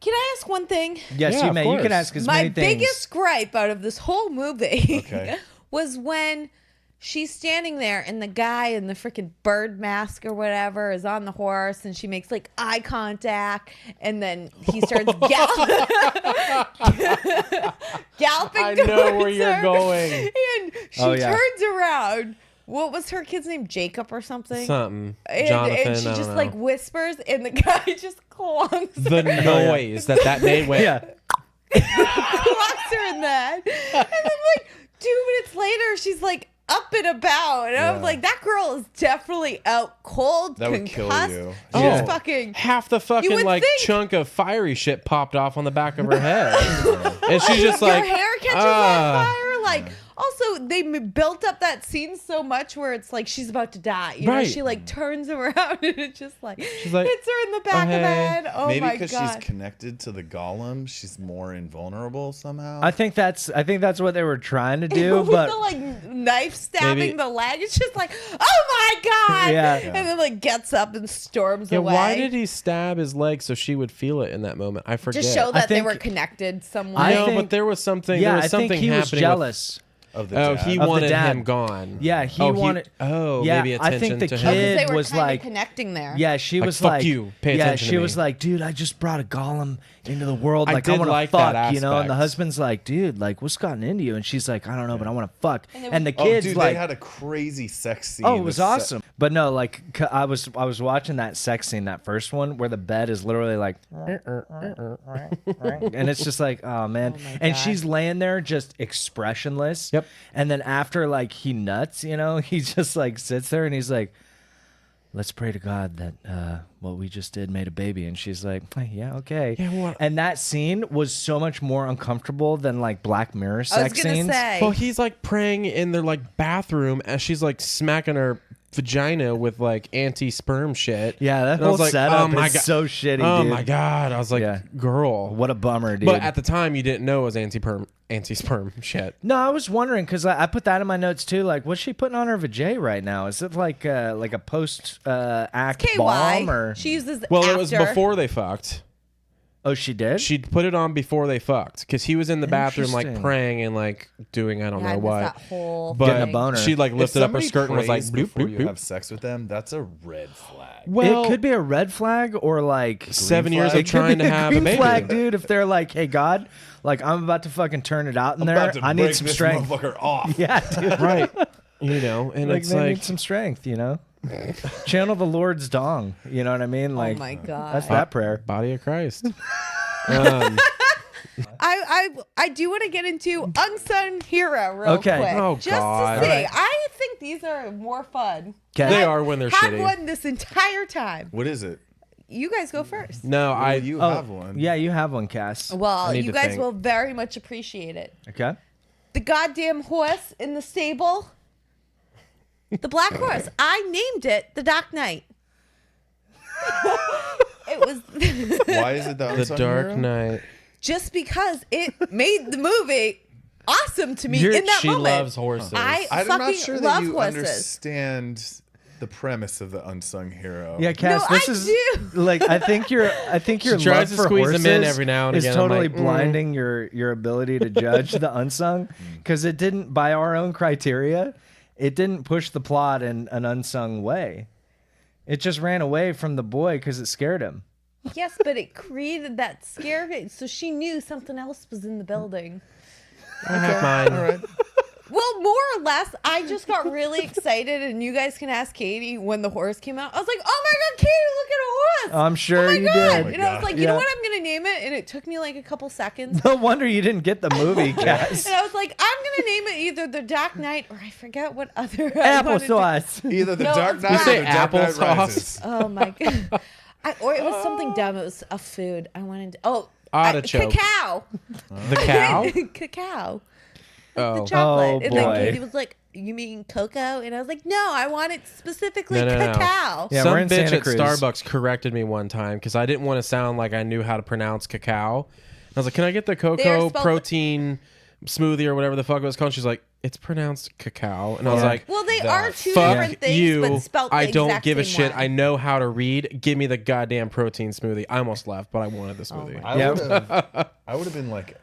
Can I ask one thing? Yes, Yeah, you of may. You can course. ask as My many things. biggest gripe out of this whole movie Okay. was when she's standing there and the guy in the freaking bird mask or whatever is on the horse, and she makes like eye contact, and then he starts galloping I know where towards you're her, going. and she Oh, yeah. turns around. What was her kid's name? Jacob or something? Something. And, Jonathan. and she I don't just know. like whispers, and the guy just clonks the noise that made went. Yeah. clocks her in that. And then like 2 minutes later, she's like up and about. And I'm Yeah. like, that girl is definitely out cold, That would kill concussed. you. She's Yeah. fucking. Half the fucking would like think- chunk of fiery shit popped off on the back of her head, and she's just your like, hair catches "Ah." on fire. Like, also, they built up that scene so much where it's like she's about to die. You know, Right. she like turns around and it just like, She's like, hits her in the back of the hey. head. Oh maybe my because god. she's connected to the Golem, she's more invulnerable somehow. I think that's what they were trying to do, With but the like knife stabbing Maybe- the leg, it's just like, oh my god! Yeah. And then like gets up and storms Yeah, away. why did he stab his leg so she would feel it in that moment? I forget. Just show that they think- were connected some way. I No, think- but there was something. yeah, there was I think something he was happening jealous. of the Oh, dad. he the wanted dad. him gone. Yeah, he Oh, wanted. yeah, maybe I attention think the to kid him. they were was kinda like connecting there. Yeah, she Like, was fuck like, you. Pay yeah, attention she to was me. like, dude, I just brought a golem into the world. I Like, I did want to like fuck, that you know. And the aspect. husband's like, dude, like, what's gotten into you? And she's like, I don't know, but I want to fuck. And the Oh, kid's dude, like, they had a crazy sex scene. oh, it was The se- awesome. But no, like, I was watching that sex scene, that first one, where the bed is literally like, and it's just like, oh man. my And God. she's laying there just expressionless. Yep. And then after like he nuts, you know, he just like sits there and he's like, let's pray to God that what we just did made a baby. And she's like, yeah, okay. Yeah, what- And that scene was so much more uncomfortable than like Black Mirror I was sex gonna scenes. say. Well, he's like praying in their like bathroom as she's like smacking her vagina with like anti-sperm shit. Yeah, that And I was whole like, setup oh my is God. so shitty, Oh dude. my god! I was like, Yeah. girl. What a bummer, dude. But at the time, you didn't know it was anti-sperm shit. No, I was wondering because I put that in my notes too. Like, what's she putting on her vajay right now? Is it like a post act KY. balm or? She uses Well, after. it was before they fucked. Oh, she did. She put it on before they fucked because he was in the bathroom like Interesting. praying and like doing I don't Yeah, I know missed what. that whole But Getting a thing. boner. she like If lifted up her somebody skirt and was like, prays bloop, before bloop, you bloop. have sex with them, that's a red flag. Well, it could be a red flag or like 7 years flag. of trying to have a green baby. flag, dude. If they're like, hey God, like I'm about to fucking turn it out in there, About to I need break some this strength. motherfucker off. Yeah, dude. Right. You know, and Like it's they like need some strength, you know. Channel the Lord's dong. You know what I mean? Like Oh my god. that's that prayer. body of Christ. Um, I do want to get into unsung hero real Okay. quick. Oh, just God. to say, Alright. I think these are more fun. Okay. they are when they're Had shitty. one this entire time. What is it? You guys go first. No, Well, you have one. Yeah, you have one, Cass. Well, need you to guys think. will very much appreciate it. Okay. The goddamn horse in the stable. The black horse. I named it the Dark Knight. It was Why is it the The unsung Dark hero? Knight. just because it made the movie awesome to me You're- in that She moment. loves horses. I I'm fucking not sure that love you horses. understand the premise of the unsung hero. Yeah, Cass. No, this I is do. like I think your tries love to for squeeze horses them in every now and is again. I'm totally like, blinding your ability to judge the unsung because it didn't, by our own criteria, it didn't push the plot in an unsung way. It just ran away from the boy because it scared him. Yes, but it created that scare, so she knew something else was in the building. I have mine. All right. Well, more or less, I just got really excited, and you guys can ask Katie when the horse came out. I was like, "Oh my god, Katie, look at a horse!" I'm sure you God. did. And I was like, "You Yeah. know what? I'm gonna name it." And it took me like a couple seconds. No wonder you didn't get the movie, Cass. And I was like, "I'm gonna name it either the Dark Knight or I forget what other I wanted to- Applesauce. Either the No, Dark it's Knight not. or the You say Dark Knight applesauce? Rises. Oh my god! Or it was something dumb. It was a food. I wanted to. Artichoke. Cacao. The cow? Cacao. Oh. The chocolate. Oh, And then boy. Katie was like, "You mean cocoa?" And I was like, "No, I want it specifically No. cacao." Yeah, Some we're in bitch Santa at Cruz. Starbucks corrected me one time because I didn't want to sound like I knew how to pronounce cacao. I was like, "Can I get the cocoa spelled- protein smoothie or whatever the fuck it was called?" She's like, "It's pronounced cacao," and I was Yeah. like, Well, they are two "Fuck different things, you! but spelled the I don't exact give a same shit. way. I know how to read. Give me the goddamn protein smoothie." I almost left, but I wanted the smoothie. my I would have been like,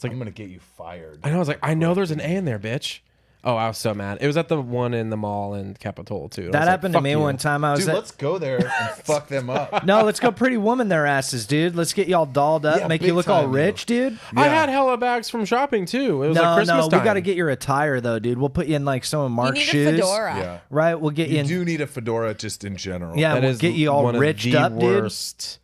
I'm gonna get you fired. I know. I was like, I know there's an A in there, bitch. Oh, I was so mad. It was at the one in the mall in Capitol too. And I That was like, happened to "Fuck me you." one time. I was Dude, at, let's go there and fuck them up. no, let's go Pretty Woman their asses, dude. Let's get y'all dolled up, Yeah, make you big look all time, rich, dude. I Yeah. had hella bags from shopping too. It was No, like Christmas no, time. we got to get your attire though, dude. We'll put you in like some of You Mark's need shoes, a fedora. Yeah. right? We'll get you You in. do need a fedora just in general. Yeah, That we'll is get you all one of riched the up, dude. worst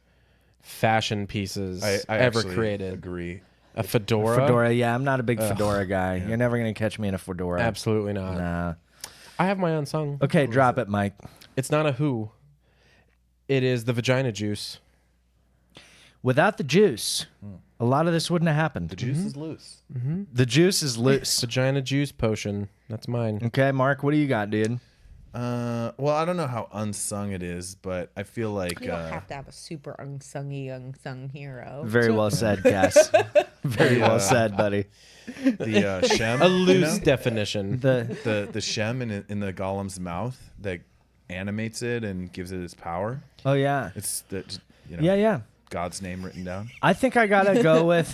fashion pieces I ever actually created. agree. A fedora? Fedora, yeah, I'm not a big fedora guy. You're never gonna catch me in a fedora. Absolutely not. Nah. I have my unsung. Okay, drop it, Mike. It's not a who. It is the vagina juice. Without the juice, a lot of this wouldn't have happened. The juice is loose. The juice is loose. Vagina juice potion. That's mine. Okay, Mark, what do you got, dude? Well, I don't know how unsung it is, but I feel like You don't have to have a super unsung hero. Very well said, Cass. Very well said, buddy. the shem, A loose you know? definition. the shem in the golem's mouth that animates it and gives it its power. Oh yeah, It's the yeah. God's name written down. I think I gotta go with.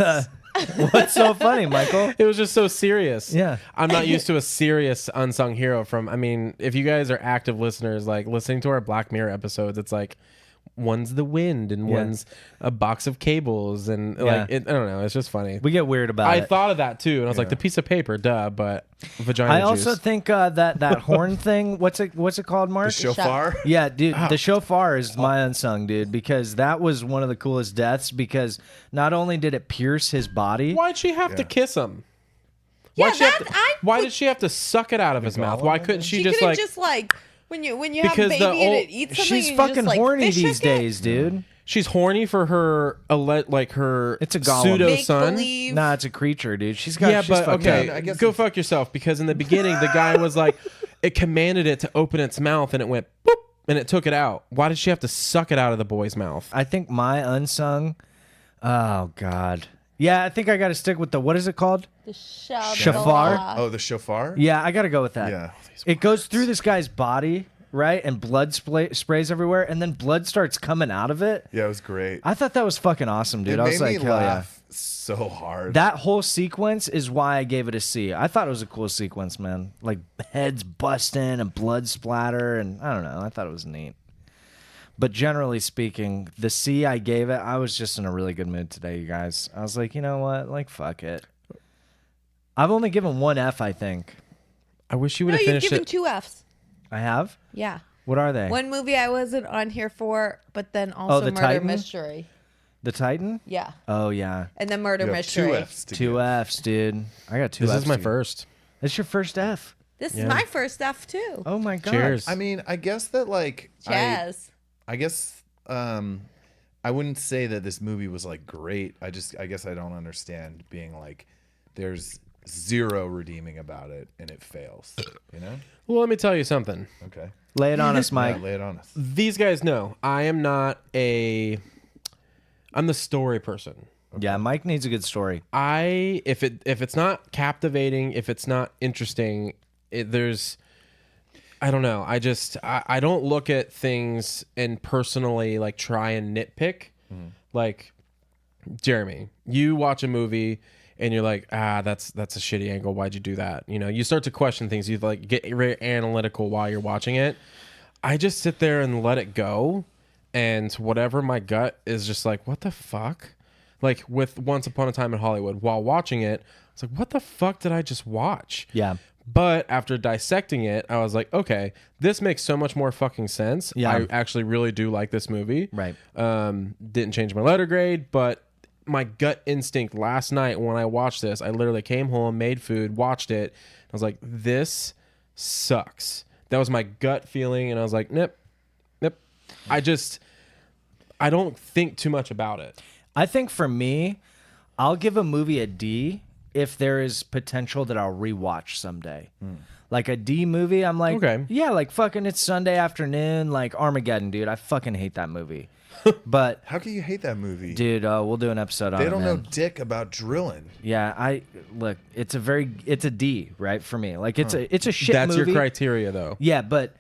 What's so funny, Michael? It was just so serious. Yeah. I'm not used to a serious unsung hero from, I mean, if you guys are active listeners, like listening to our Black Mirror episodes, it's like one's the wind and Yeah. one's a box of cables and Yeah. like, I don't know. It's just funny. We get weird about I it. thought of that too. And I was like, the piece of paper, duh, but vagina I juice. also think that horn thing. What's it called, Mark? The shofar. Yeah, dude, the shofar is my unsung, dude, because that was one of the coolest deaths. Because not only did it pierce his body, Why'd she have to kiss him? Yeah, Why'd she have that- to- I why would- did she have to suck it out of his mouth? Why couldn't she, She just couldn't like just like when you have a Because baby the and old- it eats something. she's and you fucking just, like, horny fish these hook it? days, dude. she's horny for her like her It's a golem. pseudo Make son? believe. Nah, it's a creature, dude. She's got. Yeah, she's but fucked okay, up. I guess go it's- fuck yourself. Because in the beginning, the guy was like, it commanded it to open its mouth, and it went boop, and it took it out. Why did she have to suck it out of the boy's mouth? I think my unsung. Oh God. Yeah, I think I got to stick with the what is it called? The Shofar? Oh, the shofar. Yeah, I got to go with that. Yeah. It goes through this guy's body, right, and blood sprays everywhere, and then blood starts coming out of it. Yeah, it was great. I thought that was fucking awesome, dude. It I made was like, me hell yeah. laugh so hard. That whole sequence is why I gave it a C. I thought it was a cool sequence, man. Like heads busting and blood splatter, and I don't know. I thought it was neat. But generally speaking, the C I gave it, I was just in a really good mood today, you guys. I was like, you know what? Like, fuck it. I've only given one F, I think. I wish you would No, have you've finished given it. 2 Fs. I have? Yeah. What are they? One movie I wasn't on here for, but then also the Murder Titan? Mystery. The Titan? Yeah. Oh, yeah. And then Murder You have Mystery. 2 Fs to Two give. Fs, dude. I got two This Fs. is my dude. first. It's your first F. This Yeah. is my first F too. Oh, my God. Cheers. I mean, I guess that like Jazz. I guess I wouldn't say that this movie was like great. I guess I don't understand being like there's zero redeeming about it and it fails. You know? Well, let me tell you something. Okay. Lay it on us, Mike. Yeah, lay it on us. These guys know I am not I'm the story person. Yeah, Mike needs a good story. If it's not captivating, if it's not interesting, I don't know. I don't look at things and personally like try and nitpick. Like Jeremy, you watch a movie and you're like, that's a shitty angle. Why'd you do that? You know, you start to question things. You like get very analytical while you're watching it. I just sit there and let it go, and whatever my gut is just like, what the fuck? Like with Once Upon a Time in Hollywood, while watching it, it's like, what the fuck did I just watch? Yeah. But after dissecting it, I was like, okay, this makes so much more fucking sense. Yeah. I actually really do like this movie. Right. Didn't change my letter grade, but my gut instinct last night when I watched this, I literally came home, made food, watched it. I was like, this sucks. That was my gut feeling. And I was like, nope. I don't think too much about it. I think for me, I'll give a movie a D if there is potential that I'll rewatch someday. Like a D movie, I'm like, Okay. yeah, like fucking it's Sunday afternoon, like Armageddon, dude. I fucking hate that movie. But How can you hate that movie? dude, we'll do an episode on it. They don't know man. dick about drilling. Yeah, look, it's a it's right for me. Like it's a shit That's movie. your criteria, though. Yeah, but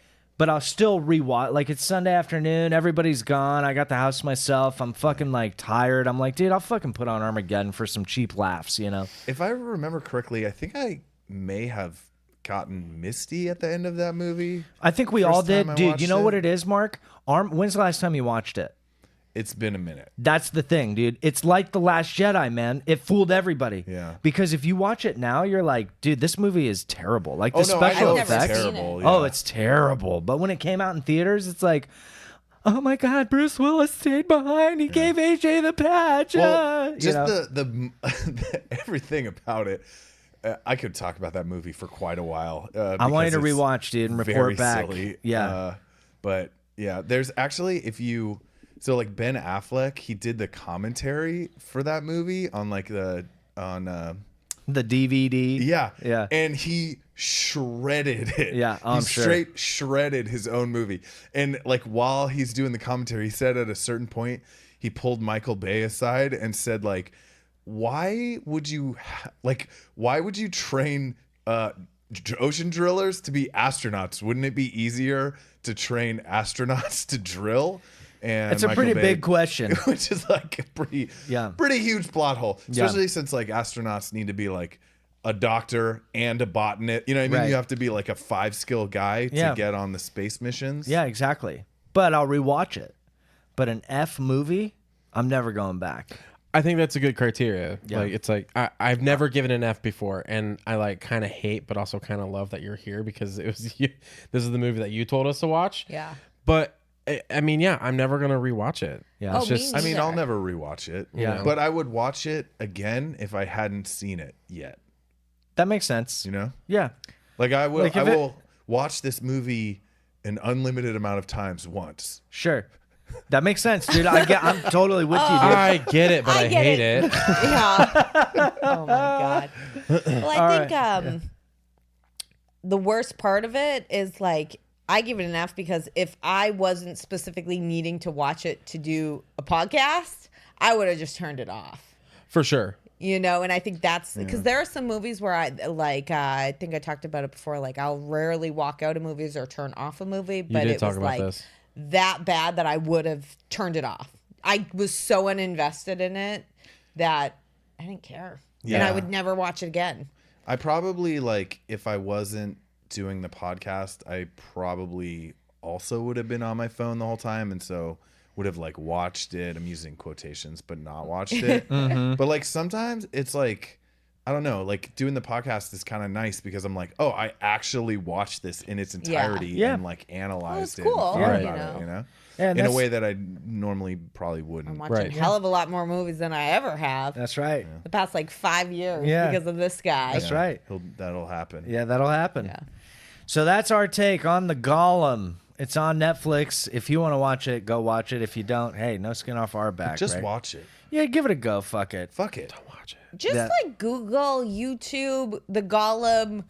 I'll still rewatch. Like it's Sunday afternoon, everybody's gone. I got the house to myself. I'm fucking like tired. I'm like, dude, I'll fucking put on Armageddon for some cheap laughs, you know? If I remember correctly, I think I may have gotten misty at the end of that movie. I think we First all did, time I dude. You watched know it. what it is, Mark? When's the last time you watched it? It's been a minute. That's the thing, dude. It's like The Last Jedi, man. It fooled everybody. Yeah. Because if you watch it now, you're like, dude, this movie is terrible. Like the Oh, no, I special know I've it's never effects. seen terrible. it. Yeah. Oh, it's terrible. But when it came out in theaters, it's like, oh my God, Bruce Willis stayed behind. He gave AJ the patch. Well, you just know? the everything about it. I could talk about that movie for quite a while. I want you to because it's rewatch, dude, and report very back. silly. Yeah. But yeah, there's actually so like Ben Affleck, he did the commentary for that movie on like the DVD. yeah. Yeah. And he shredded it. Yeah, he I'm sure. straight shredded his own movie. And like while he's doing the commentary, he said at a certain point, he pulled Michael Bay aside and said like, why would you train ocean drillers to be astronauts? Wouldn't it be easier to train astronauts to drill? And It's a Michael pretty Bay- big question. which is like a pretty huge plot hole, especially since like astronauts need to be like a doctor and a botanist. You know what I mean? Right. You have to be like a 5-skill guy to Yeah. get on the space missions. Yeah, exactly. But I'll rewatch it. But an F movie, I'm never going back. I think that's a good criteria. Yeah. Like it's like I've never given an F before, and I like kind of hate, but also kind of love that you're here because it was you. This is the movie that you told us to watch. Yeah. But I mean, yeah, I'm never gonna rewatch it. Yeah. Oh, It's just me I mean, neither. I'll never rewatch it. Yeah. But I would watch it again if I hadn't seen it yet. That makes sense. You know? Yeah. Like I will Like, I if it- will watch this movie an unlimited amount of times once. Sure. That makes sense, dude. I'm totally with you, dude. I get it, but I, get hate it. Yeah. Oh my God. Well, I think the worst part of it is like I give it an F because if I wasn't specifically needing to watch it to do a podcast, I would have just turned it off. For sure. You know, and I think that's because there are some movies where I like. I think I talked about it before. Like, I'll rarely walk out of movies or turn off a movie, but did it talk was about like this. that bad that I would have turned it off. I was so uninvested in it that I didn't care, and I Yeah. would never watch it again. I probably like if I wasn't doing the podcast, I probably also would have been on my phone the whole time, and so would have like watched it. I'm using quotations, but not watched it. But like sometimes it's like I don't know, like doing the podcast is kind of nice because I'm like, oh, I actually watched this in its entirety Yeah. and like analyzed Well, it's cool, it, and thought you about it, know. you know, Yeah, and in a that's- way that I normally probably I'm wouldn't. watching Right. a hell of a lot more movies than I ever have That's right. the past like 5 years Yeah. because of this guy. That's right. That'll happen. Yeah, that'll happen. Yeah. So that's our take on the Golem. It's on Netflix. If you want to watch it, go watch it. If you don't, hey, no skin off our back. Just right? watch it. Yeah, give it a go. Fuck it. Fuck it. Watch it. Just That- like Google, YouTube, the Golem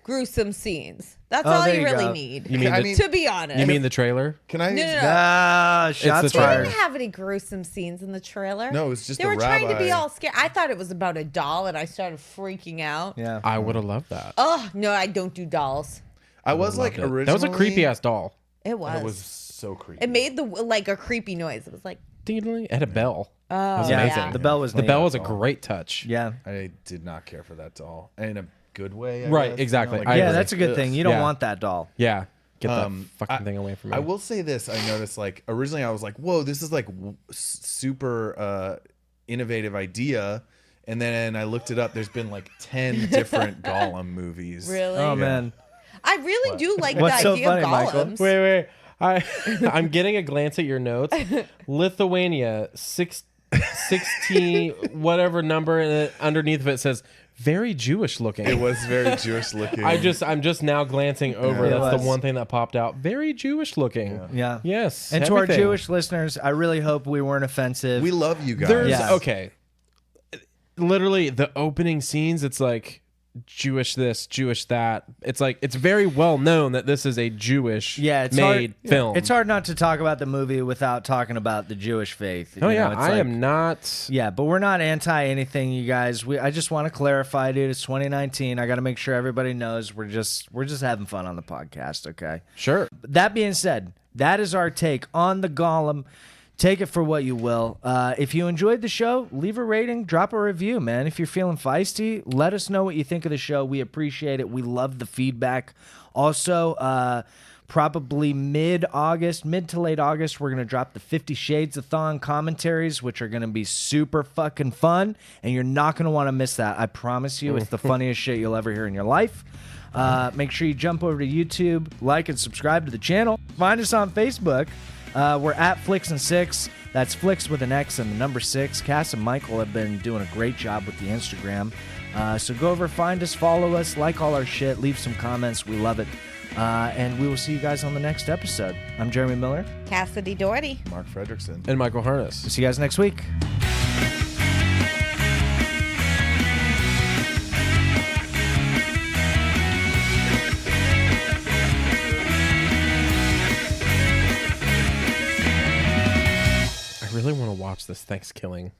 gruesome scenes. That's Oh, all there you you really go. need. You mean I the, mean- to be honest. you mean the trailer? Can I? No, no, no. Ah, shots the They fired. didn't have any gruesome scenes in the trailer. No, it was just they a were trying to be rabbi. all scared. I thought it was about a doll, and I started freaking out. Yeah. I would have loved that. Oh no, I don't do dolls. I was like Loved it. originally. That was a creepy ass doll. It was. It was so creepy. It made the like a creepy noise. It was like, Ding-a-ling. It had a bell. oh, was Yeah, amazing. the bell was The neat. bell was a great touch. Yeah. I did not care for that doll in a good way. I Right, guess, exactly. You I Yeah, agree. that's a good thing. You don't Yeah. want that doll. Yeah. Get that fucking I- thing away from me. I will say this. I noticed like originally I was like, whoa, this is like super innovative idea. And then I looked it up. There's been like 10 different Golem movies. Really? Oh man. I really do like What's the so idea funny, of Michael? golems. Wait. I'm getting a glance at your notes. Lithuania, 16, whatever number, and underneath of it says very Jewish looking. It was very Jewish looking. I'm just now glancing over. Yeah. It That's was. the one thing that popped out. Very Jewish looking. Yeah. Yes. And to our everything. Jewish listeners, I really hope we weren't offensive. We love you guys. There's Yes. okay. Literally the opening scenes, it's like Jewish this, Jewish that. It's like it's very well known that this is a Jewish it's made hard, film. It's hard not to talk about the movie without talking about the Jewish faith. Oh You yeah, know, it's I like- am not. Yeah, but we're not anti anything, you guys. I just want to clarify, dude. It's 2019. I got to make sure everybody knows we're just having fun on the podcast. Okay. Sure. That being said, that is our take on the Golem. Take it for what you will. If you enjoyed the show, leave a rating, drop a review, man. If you're feeling feisty, let us know what you think of the show. We appreciate it. We love the feedback. Also, probably mid to late August, we're going to drop the 50 Shades of Thon commentaries, which are going to be super fucking fun, and you're not going to want to miss that. I promise you, it's the funniest shit you'll ever hear in your life. Make sure you jump over to YouTube, like and subscribe to the channel. Find us on Facebook. We're at Flicks and Six. That's Flicks with an X and the number 6. Cass and Michael have been doing a great job with the Instagram. So go over, find us, follow us, like all our shit, leave some comments. We love it. And we will see you guys on the next episode. I'm Jeremy Miller. Cassidy Doherty. Mark Fredrickson. And Michael Harness. See you guys next week. I really want to watch this Thanksgiving.